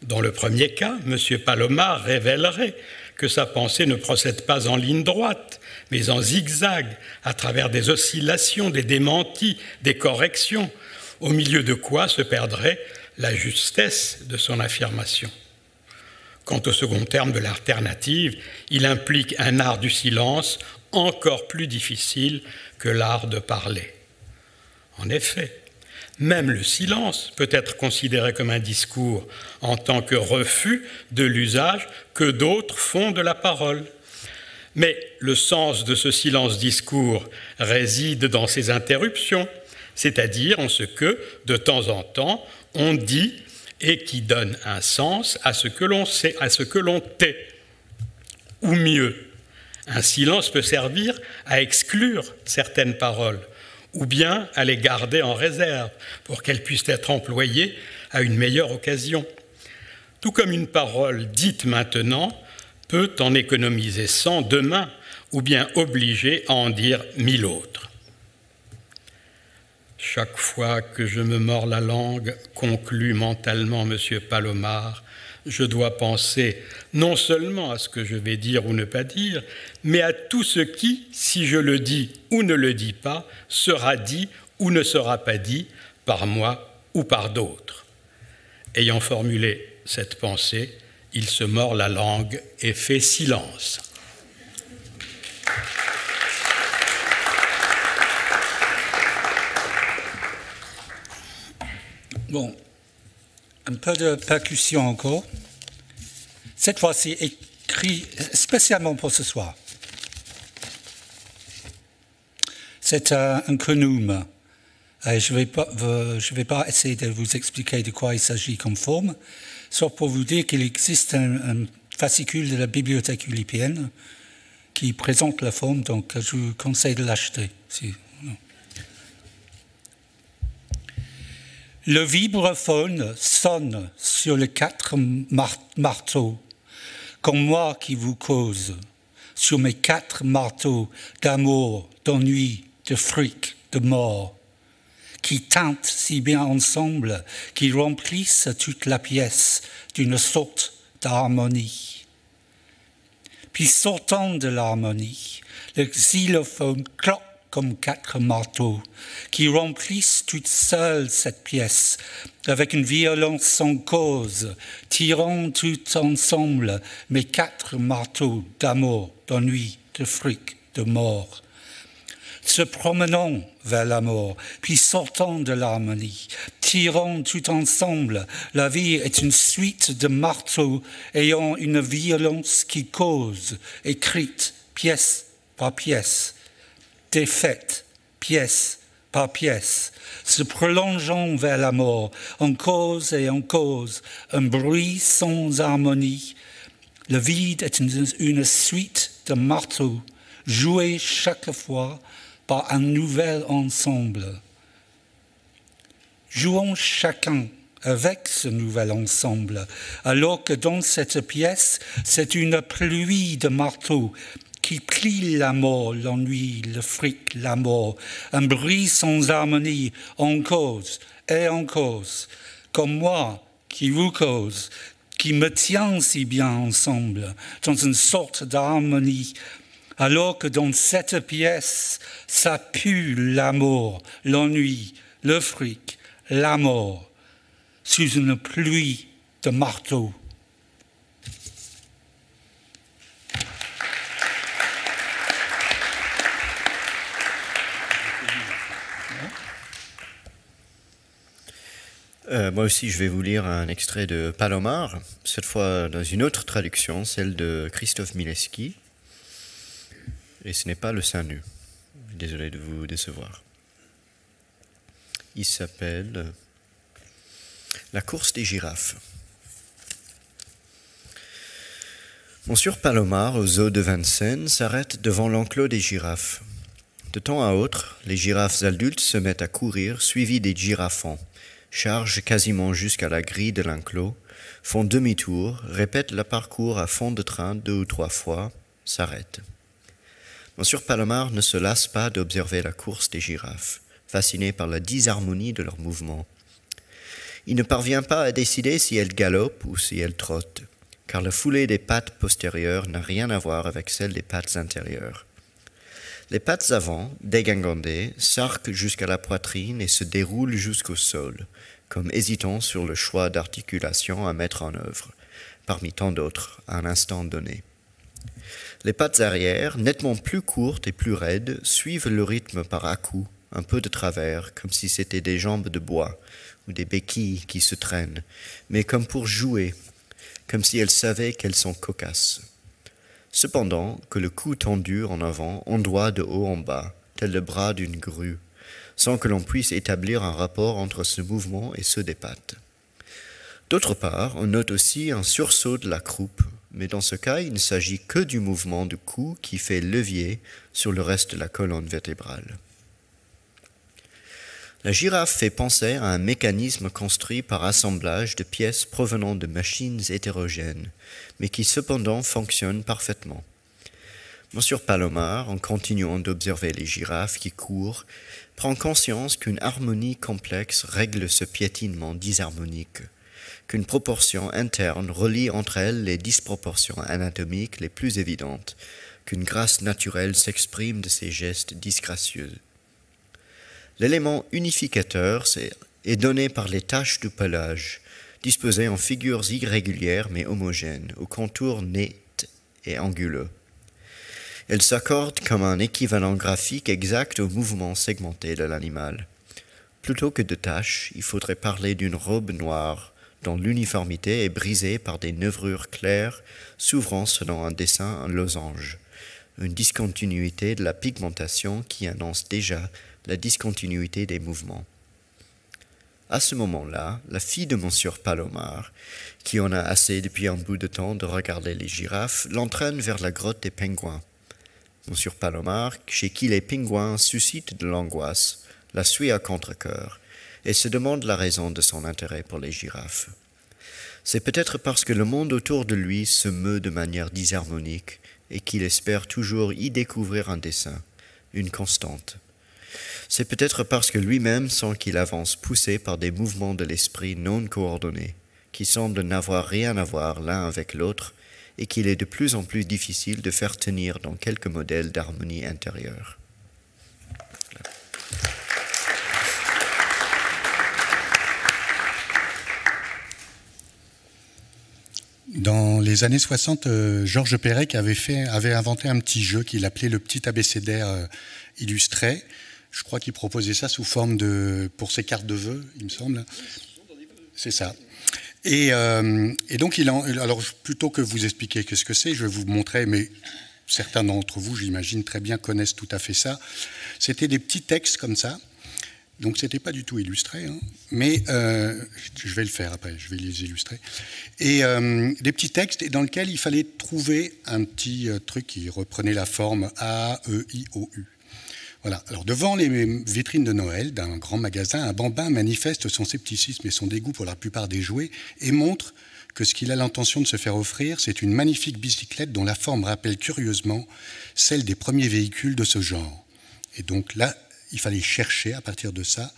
[SPEAKER 5] Dans le premier cas, M. Palomar révélerait que sa pensée ne procède pas en ligne droite, mais en zigzag, à travers des oscillations, des démentis, des corrections, au milieu de quoi se perdrait la justesse de son affirmation. Quant au second terme de l'alternative, il implique un art du silence encore plus difficile que l'art de parler. En effet, même le silence peut être considéré comme un discours en tant que refus de l'usage que d'autres font de la parole. Mais le sens de ce silence-discours réside dans ses interruptions, c'est-à-dire en ce que, de temps en temps, on dit et qui donne un sens à ce que l'on sait, à ce que l'on tait. Ou mieux, un silence peut servir à exclure certaines paroles, ou bien à les garder en réserve pour qu'elles puissent être employées à une meilleure occasion. Tout comme une parole dite maintenant peut en économiser 100 demain, ou bien obliger à en dire 1000 autres. Chaque fois que je me mords la langue, conclut mentalement M. Palomar, je dois penser non seulement à ce que je vais dire ou ne pas dire, mais à tout ce qui, si je le dis ou ne le dis pas, sera dit ou ne sera pas dit par moi ou par d'autres. Ayant formulé cette pensée, il se mord la langue et fait silence.
[SPEAKER 7] Bon, un peu de percussion encore. Cette fois-ci écrit spécialement pour ce soir. C'est un quenum. Je ne vais pas essayer de vous expliquer de quoi il s'agit comme forme, sauf pour vous dire qu'il existe un fascicule de la bibliothèque ulypienne qui présente la forme, donc je vous conseille de l'acheter. Le vibraphone sonne sur les 4 marteaux, comme moi qui vous cause, sur mes 4 marteaux d'amour, d'ennui, de fric, de mort, qui tintent si bien ensemble, qui remplissent toute la pièce d'une sorte d'harmonie. Puis sortant de l'harmonie, le xylophone cloque comme 4 marteaux, qui remplissent toute seule cette pièce, avec une violence sans cause, tirant tout ensemble mes 4 marteaux d'amour, d'ennui, de fric, de mort. Se promenant vers la mort, puis sortant de l'harmonie, tirant tout ensemble, la vie est une suite de marteaux ayant une violence qui cause, écrite pièce par pièce, défaite, pièce par pièce, se prolongeant vers la mort, en cause et en cause, un bruit sans harmonie. Le vide est une suite de marteaux, joués chaque fois par un nouvel ensemble. Jouons chacun avec ce nouvel ensemble, alors que dans cette pièce, c'est une pluie de marteaux qui plie la mort, l'ennui, le fric, la mort, un bruit sans harmonie, en cause et en cause, comme moi qui vous cause, qui me tient si bien ensemble, dans une sorte d'harmonie, alors que dans cette pièce, ça pue l'amour, l'ennui, le fric, la mort, sous une pluie de marteaux.
[SPEAKER 6] Moi aussi, je vais vous lire un extrait de Palomar, cette fois dans une autre traduction, celle de Christophe Mileski. Et ce n'est pas le sein nu. Désolé de vous décevoir. Il s'appelle La course des girafes. Monsieur Palomar, au zoo de Vincennes, s'arrête devant l'enclos des girafes. De temps à autre, les girafes adultes se mettent à courir, suivis des girafons, chargent quasiment jusqu'à la grille de l'enclos, font demi-tour, répètent le parcours à fond de train 2 ou 3 fois, s'arrêtent. Monsieur Palomar ne se lasse pas d'observer la course des girafes, fasciné par la disharmonie de leurs mouvements. Il ne parvient pas à décider si elles galopent ou si elles trottent, car la foulée des pattes postérieures n'a rien à voir avec celle des pattes intérieures. Les pattes avant, dégingandées, s'arquent jusqu'à la poitrine et se déroulent jusqu'au sol, comme hésitant sur le choix d'articulation à mettre en œuvre, parmi tant d'autres, à un instant donné. Les pattes arrière, nettement plus courtes et plus raides, suivent le rythme par à-coups, un peu de travers, comme si c'était des jambes de bois ou des béquilles qui se traînent, mais comme pour jouer, comme si elles savaient qu'elles sont cocasses. Cependant que le cou tendu en avant ondoie de haut en bas, tel le bras d'une grue, sans que l'on puisse établir un rapport entre ce mouvement et ceux des pattes. D'autre part, on note aussi un sursaut de la croupe, mais dans ce cas, il ne s'agit que du mouvement du cou qui fait levier sur le reste de la colonne vertébrale. La girafe fait penser à un mécanisme construit par assemblage de pièces provenant de machines hétérogènes, mais qui cependant fonctionne parfaitement. Monsieur Palomar, en continuant d'observer les girafes qui courent, prend conscience qu'une harmonie complexe règle ce piétinement disharmonique, qu'une proportion interne relie entre elles les disproportions anatomiques les plus évidentes, qu'une grâce naturelle s'exprime de ces gestes disgracieux. L'élément unificateur est donné par les taches du pelage, disposées en figures irrégulières mais homogènes, aux contours nets et anguleux. Elles s'accordent comme un équivalent graphique exact au mouvement segmenté de l'animal. Plutôt que de taches, il faudrait parler d'une robe noire, dont l'uniformité est brisée par des nervures claires s'ouvrant selon un dessin en losange, une discontinuité de la pigmentation qui annonce déjà la discontinuité des mouvements. À ce moment-là, la fille de Monsieur Palomar, qui en a assez depuis un bout de temps de regarder les girafes, l'entraîne vers la grotte des pingouins. Monsieur Palomar, chez qui les pingouins suscitent de l'angoisse, la suit à contre-cœur et se demande la raison de son intérêt pour les girafes. C'est peut-être parce que le monde autour de lui se meut de manière disharmonique et qu'il espère toujours y découvrir un dessein, une constante. C'est peut-être parce que lui-même sent qu'il avance poussé par des mouvements de l'esprit non coordonnés, qui semblent n'avoir rien à voir l'un avec l'autre, et qu'il est de plus en plus difficile de faire tenir dans quelques modèles d'harmonie intérieure.
[SPEAKER 8] Dans les années 60, Georges Perec avait inventé un petit jeu qu'il appelait le petit abécédaire illustré. Je crois qu'il proposait ça sous forme pour ses cartes de vœux, il me semble. C'est ça. Et donc, alors plutôt que vous expliquer ce que c'est, je vais vous montrer, mais certains d'entre vous, j'imagine, très bien connaissent tout à fait ça. C'était des petits textes comme ça. Donc, ce n'était pas du tout illustré, hein, mais je vais le faire après, je vais les illustrer. Et des petits textes dans lesquels il fallait trouver un petit truc qui reprenait la forme A, E, I, O, U. Voilà. Alors, devant les vitrines de Noël d'un grand magasin, un bambin manifeste son scepticisme et son dégoût pour la plupart des jouets et montre que ce qu'il a l'intention de se faire offrir, c'est une magnifique bicyclette dont la forme rappelle curieusement celle des premiers véhicules de ce genre. Et donc là, il fallait chercher à partir de ça.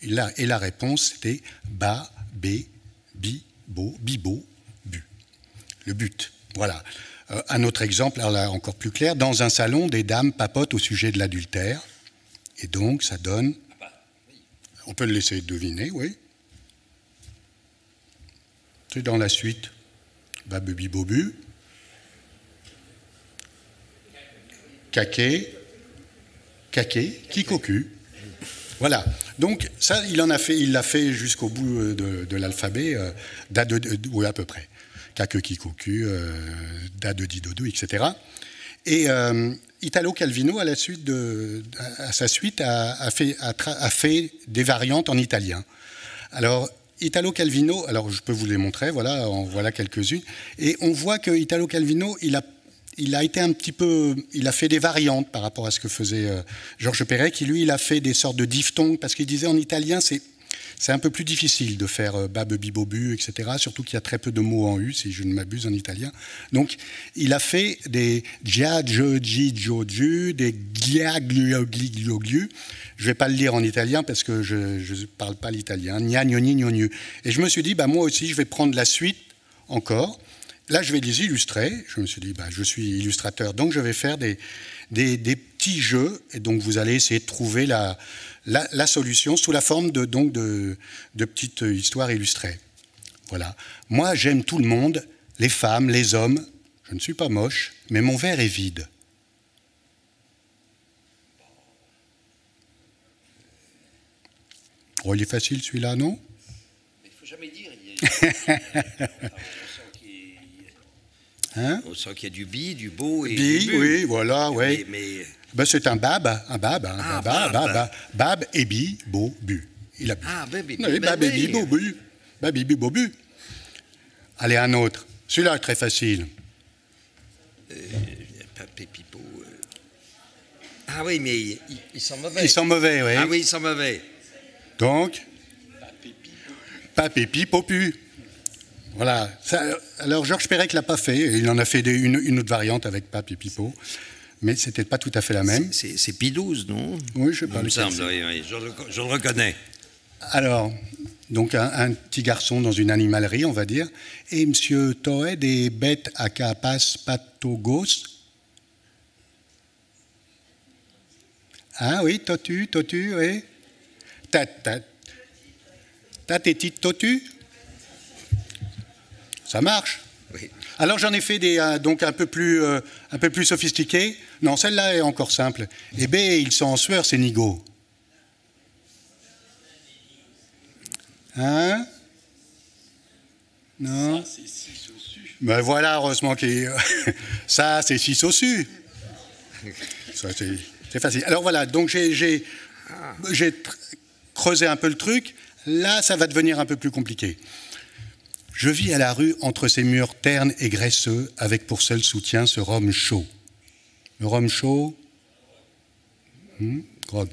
[SPEAKER 8] Et la réponse, c'était ba, bé, bi, bo, bibo, bu. Le but. Voilà. Un autre exemple, alors là, encore plus clair. Dans un salon, des dames papotent au sujet de l'adultère. Et donc, ça donne... On peut le laisser deviner, oui. C'est dans la suite. Ba, bu, bi, bo, bu. Caquet. Caquet, qui cocu. Voilà. Donc ça, il l'a fait jusqu'au bout de l'alphabet, oui, à peu près. Caque, qui cocu, da de di dodo, etc. Et Italo Calvino, à sa suite, a fait des variantes en italien. Alors Italo Calvino, alors je peux vous les montrer. Voilà, en voilà quelques-unes. Et on voit que Italo Calvino, il a fait des variantes par rapport à ce que faisait Georges Perec, qui lui, il a fait des sortes de diphtongues, parce qu'il disait en italien, c'est un peu plus difficile de faire bab, bibobu, etc. Surtout qu'il y a très peu de mots en U, si je ne m'abuse, en italien. Donc, il a fait des gia, jo, ji, jo, ju, des glia, glio, glio, glu. Je ne vais pas le lire en italien parce que je ne parle pas l'italien. Gna, gnoni, gnonu. Et je me suis dit, moi aussi, je vais prendre la suite encore. Là, je vais les illustrer. Je me suis dit, je suis illustrateur, donc je vais faire des petits jeux. Et donc, vous allez essayer de trouver la solution sous la forme de petites histoires illustrées. Voilà. Moi, j'aime tout le monde, les femmes, les hommes. Je ne suis pas moche, mais mon verre est vide. Oh, il est facile celui-là, non?
[SPEAKER 3] Il ne faut jamais dire.
[SPEAKER 8] Hein?
[SPEAKER 3] On sent qu'il y a du bi, du beau et
[SPEAKER 8] bi,
[SPEAKER 3] du bu.
[SPEAKER 8] oui, voilà, oui. C'est un bab, bab et bi, beau, bu. Il a bu.
[SPEAKER 3] Ah, baby,
[SPEAKER 8] oui, bab et bi, beau, bu. Bab et bi, beau, bu. Allez, un autre. Celui-là est très facile.
[SPEAKER 3] Papé Pipo. Ah oui, mais ils sont mauvais.
[SPEAKER 8] Ils sont mauvais, oui.
[SPEAKER 3] Ah oui, ils sont mauvais.
[SPEAKER 8] Donc, Papé Pipo, pu. Voilà. Ça, alors, Georges Perec ne l'a pas fait. Il en a fait une autre variante avec Papé Pipo. Mais ce n'était pas tout à fait la même.
[SPEAKER 3] C'est Pidouze, non?
[SPEAKER 8] Oui, je sais pas.
[SPEAKER 3] Il me semble, oui, je le reconnais.
[SPEAKER 8] Alors, donc un petit garçon dans une animalerie, on va dire. Et monsieur Toé des bêtes à capas patogos. Ah oui, totu, oui. T'as tes petites totus? Ça marche.
[SPEAKER 3] Oui.
[SPEAKER 8] Alors j'en ai fait donc un peu plus sophistiqués. Non, celle-là est encore simple. Eh bien, ils sont en sueur, ces nigauds. Hein? Non? Ça, c'est 6 au su. Ben voilà, heureusement qu'il ça, c'est 6 au su. Ça, c'est facile. Alors voilà, donc j'ai creusé un peu le truc. Là, ça va devenir un peu plus compliqué. Je vis à la rue entre ces murs ternes et graisseux, avec pour seul soutien ce rhum chaud. Le rhum chaud, grog.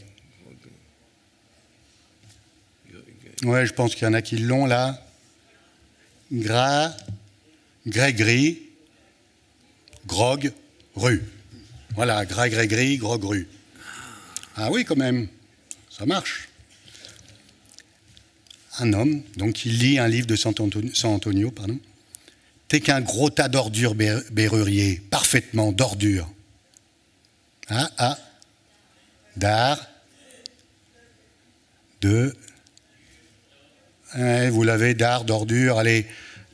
[SPEAKER 8] Ouais, je pense qu'il y en a qui l'ont là. Gras, grès-gris, grog, rue. Voilà, gras, grès-gris, grog, rue. Ah oui, quand même, ça marche. Un homme, donc, qui lit un livre de San Antonio, pardon. T'es qu'un gros tas d'ordures, Bérurier, parfaitement d'ordures. D'art, de... vous l'avez, d'art, d'ordure, allez,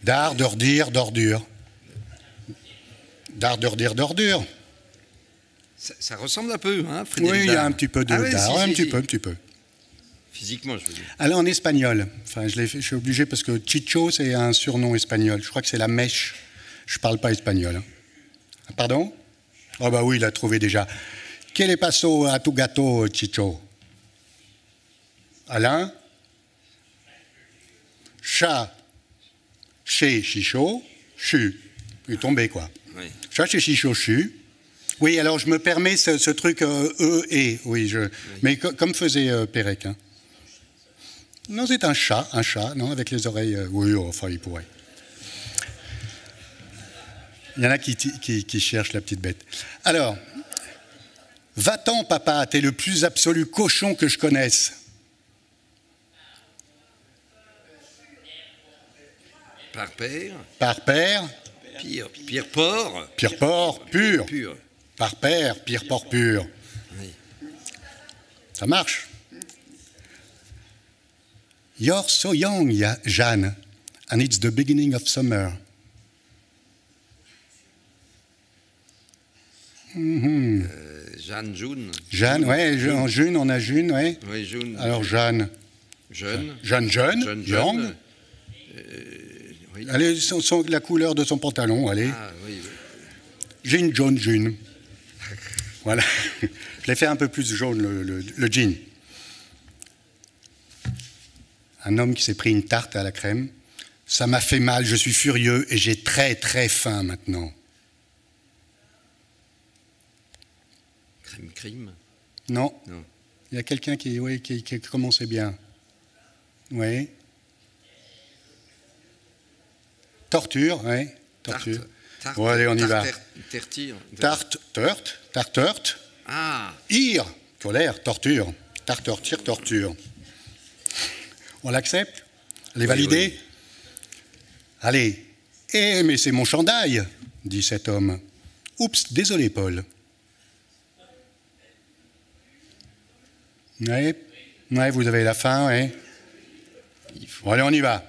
[SPEAKER 8] d'art, d'ordure, d'ordure. D'art, d'ordure.
[SPEAKER 3] Ça ressemble un peu, hein, Frédéric?
[SPEAKER 8] Oui, il y a un petit peu de
[SPEAKER 3] ah,
[SPEAKER 8] d'art,
[SPEAKER 3] si,
[SPEAKER 8] un
[SPEAKER 3] si.
[SPEAKER 8] petit peu.
[SPEAKER 3] Physiquement, je veux dire.
[SPEAKER 8] Alors, en espagnol, enfin, je suis obligé parce que Chicho, c'est un surnom espagnol. Je crois que c'est la mèche. Je ne parle pas espagnol. Hein. Pardon? Oh, bah oui, il a trouvé déjà. ¿Qué le pasó a tu gato, Chicho? Alain? Chat, chez Chicho, chu. Il est tombé, quoi.
[SPEAKER 3] Oui.
[SPEAKER 8] Chat chez Chicho, chu. Oui, alors je me permets ce truc et. Oui, oui. Mais comme faisait Pérec. Hein. Non, c'est un chat, non, avec les oreilles. Oui, enfin, il pourrait. Il y en a qui cherchent la petite bête. Alors, va-t'en, papa, t'es le plus absolu cochon que je connaisse.
[SPEAKER 3] Par père.
[SPEAKER 8] Par père.
[SPEAKER 3] Pire porc.
[SPEAKER 8] Pire porc, pur.
[SPEAKER 3] Pur.
[SPEAKER 8] Par père, pire porc pur.
[SPEAKER 3] Oui.
[SPEAKER 8] Ça marche. You're so young, Jeanne, and it's the beginning of summer.
[SPEAKER 3] Jeanne, June.
[SPEAKER 8] Jeanne, ouais, en June, on a June, ouais.
[SPEAKER 3] Oui, June.
[SPEAKER 8] Alors Jeanne.
[SPEAKER 3] Jeune.
[SPEAKER 8] Jeune, young.
[SPEAKER 3] Oui.
[SPEAKER 8] Allez, la couleur de son pantalon, allez.
[SPEAKER 3] Ah, oui, oui.
[SPEAKER 8] J'ai une jaune June. Voilà. Je l'ai fait un peu plus jaune, le jean. Un homme qui s'est pris une tarte à la crème. Ça m'a fait mal, je suis furieux et j'ai très très faim maintenant.
[SPEAKER 3] Crime.
[SPEAKER 8] Non.
[SPEAKER 3] Non.
[SPEAKER 8] Il y a quelqu'un qui commençait bien. Oui. Torture, oui. Torture.
[SPEAKER 3] Tarte,
[SPEAKER 8] Bon, allez, on y va. Tarte.
[SPEAKER 3] Ah.
[SPEAKER 8] Ir, colère, torture. Tarte, torture. On l'accepte? Elle est validée?
[SPEAKER 3] Oui.
[SPEAKER 8] Allez. Eh, mais c'est mon chandail, dit cet homme. Oups, désolé, Paul. Ouais, vous avez la fin, ouais. Bon, allez, on y va.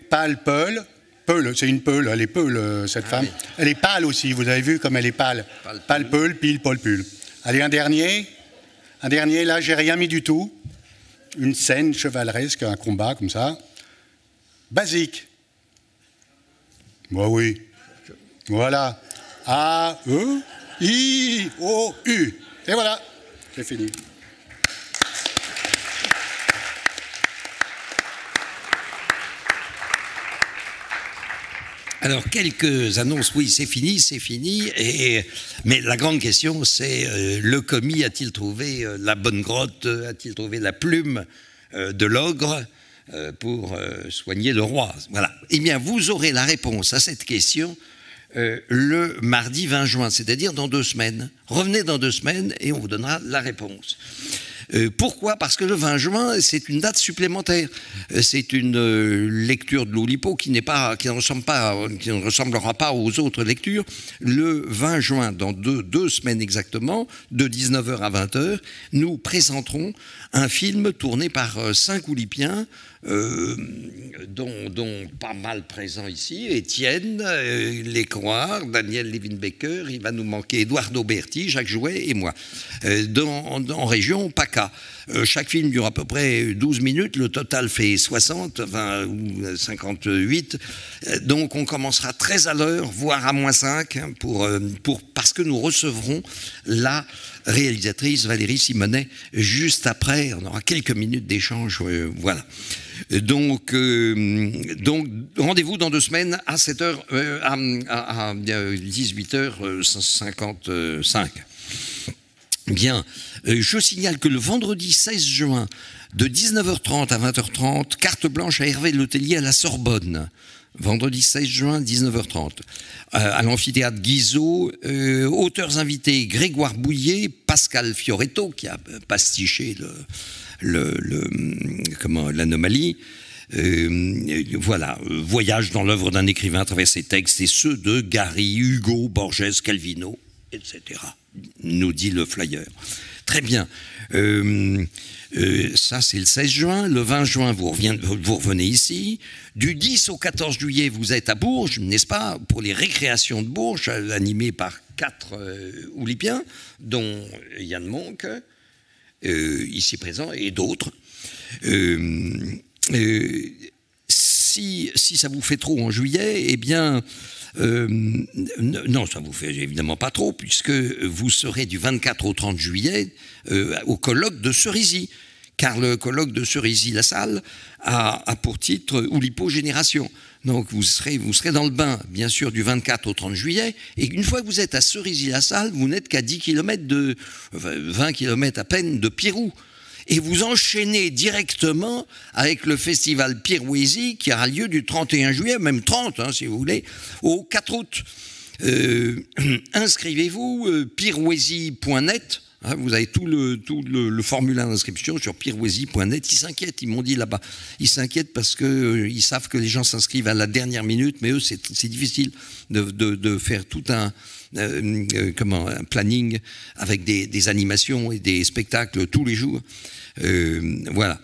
[SPEAKER 8] Pâle, Peul. Peul, c'est une peule, elle est peule, cette femme. Oui. Elle est pâle aussi, vous avez vu comme elle est pâle. Pâle, peul, pile, Paul, pull. Allez, un dernier, là, j'ai rien mis du tout. Une scène chevaleresque, un combat comme ça. Basique. Bah oui. Voilà. A, E, I, O, U. Et voilà, c'est fini.
[SPEAKER 3] Alors, quelques annonces, oui, c'est fini, mais la grande question, c'est le commis a-t-il trouvé la bonne grotte, a-t-il trouvé la plume de l'ogre pour soigner le roi? Voilà. Eh bien, vous aurez la réponse à cette question le mardi 20 juin, c'est-à-dire dans 2 semaines. Revenez dans 2 semaines et on vous donnera la réponse. Pourquoi? Parce que le 20 juin, c'est une date supplémentaire. C'est une lecture de l'Oulipo qui ne ressemblera pas aux autres lectures. Le 20 juin, dans 2 semaines exactement, de 19h à 20h, nous présenterons un film tourné par 5 Oulipiens, dont pas mal présents ici, Étienne, Lécroire, Daniel Levin-Becker, il va nous manquer Eduardo Berti, Jacques Jouet et moi, en région PACA. Chaque film dure à peu près 12 minutes, le total fait 60, 20 ou 58, donc on commencera très à l'heure, voire à -5, parce que nous recevrons la réalisatrice Valérie Simonet juste après, on aura quelques minutes d'échange, voilà. Donc rendez-vous dans 2 semaines à 7h, à 18h55. Bien, je signale que le vendredi 16 juin, de 19h30 à 20h30, carte blanche à Hervé Letellier à la Sorbonne. Vendredi 16 juin, 19h30. À l'amphithéâtre Guizot, auteurs invités Grégoire Bouillet, Pascal Fioretto, qui a pastiché l'anomalie. Voilà, voyage dans l'œuvre d'un écrivain à travers ses textes et ceux de Gary, Hugo, Borges, Calvino, etc. Nous dit le flyer. Très bien. Ça, c'est le 16 juin. Le 20 juin, vous revenez ici. Du 10 au 14 juillet, vous êtes à Bourges, n'est-ce pas, pour les récréations de Bourges, animées par 4 Oulipiens, dont Yann Monck, ici présent, et d'autres. Si ça vous fait trop en juillet, eh bien... non, ça vous fait évidemment pas trop, puisque vous serez du 24 au 30 juillet au colloque de Cerisy, car le colloque de Cerisy-la-Salle a pour titre Oulipo Génération. Donc vous serez dans le bain, bien sûr, du 24 au 30 juillet, et une fois que vous êtes à Cerisy-la-Salle, vous n'êtes qu'à 10 km 20 km à peine de Pirou. Et vous enchaînez directement avec le festival Pirouésie qui aura lieu du 31 juillet, même 30 si vous voulez, au 4 août. Inscrivez-vous, pirouésie.net. Vous avez tout le formulaire d'inscription sur pirouésie.net. Ils s'inquiètent, ils m'ont dit là-bas. Ils s'inquiètent parce qu'ils savent que les gens s'inscrivent à la dernière minute, mais eux, c'est difficile de faire tout un planning avec des animations et des spectacles tous les jours. Voilà.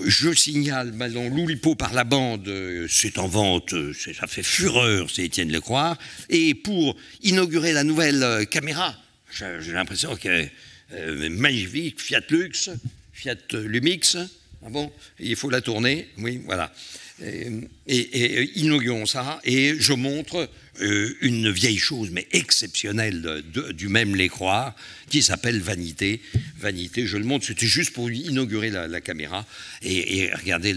[SPEAKER 3] Je signale, l'Oulipo par la bande, c'est en vente, ça fait fureur, c'est Étienne Lecroix. Et pour inaugurer la nouvelle caméra, j'ai l'impression qu'elle est magnifique, Fiat Lux, Fiat Lumix, ah bon, il faut la tourner, oui, voilà. Et inaugurons ça, et je montre une vieille chose, mais exceptionnelle, du même Lecroix, qui s'appelle Vanité. Vanité, je le montre, c'était juste pour inaugurer la caméra, et regardez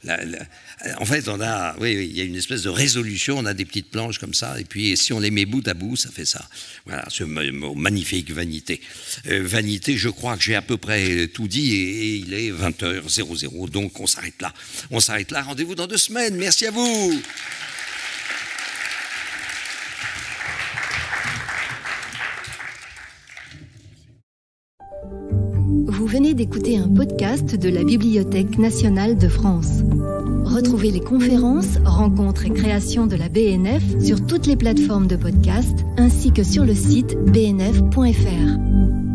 [SPEAKER 3] En fait, il y a une espèce de résolution, on a des petites planches comme ça, et puis si on les met bout à bout, ça fait ça. Voilà, ce mot magnifique, vanité. Vanité, je crois que j'ai à peu près tout dit, et il est 20h00, donc on s'arrête là. On s'arrête là, rendez-vous dans 2 semaines, merci à vous.
[SPEAKER 9] Vous venez d'écouter un podcast de la Bibliothèque nationale de France. Retrouvez les conférences, rencontres et créations de la BNF sur toutes les plateformes de podcast ainsi que sur le site bnf.fr.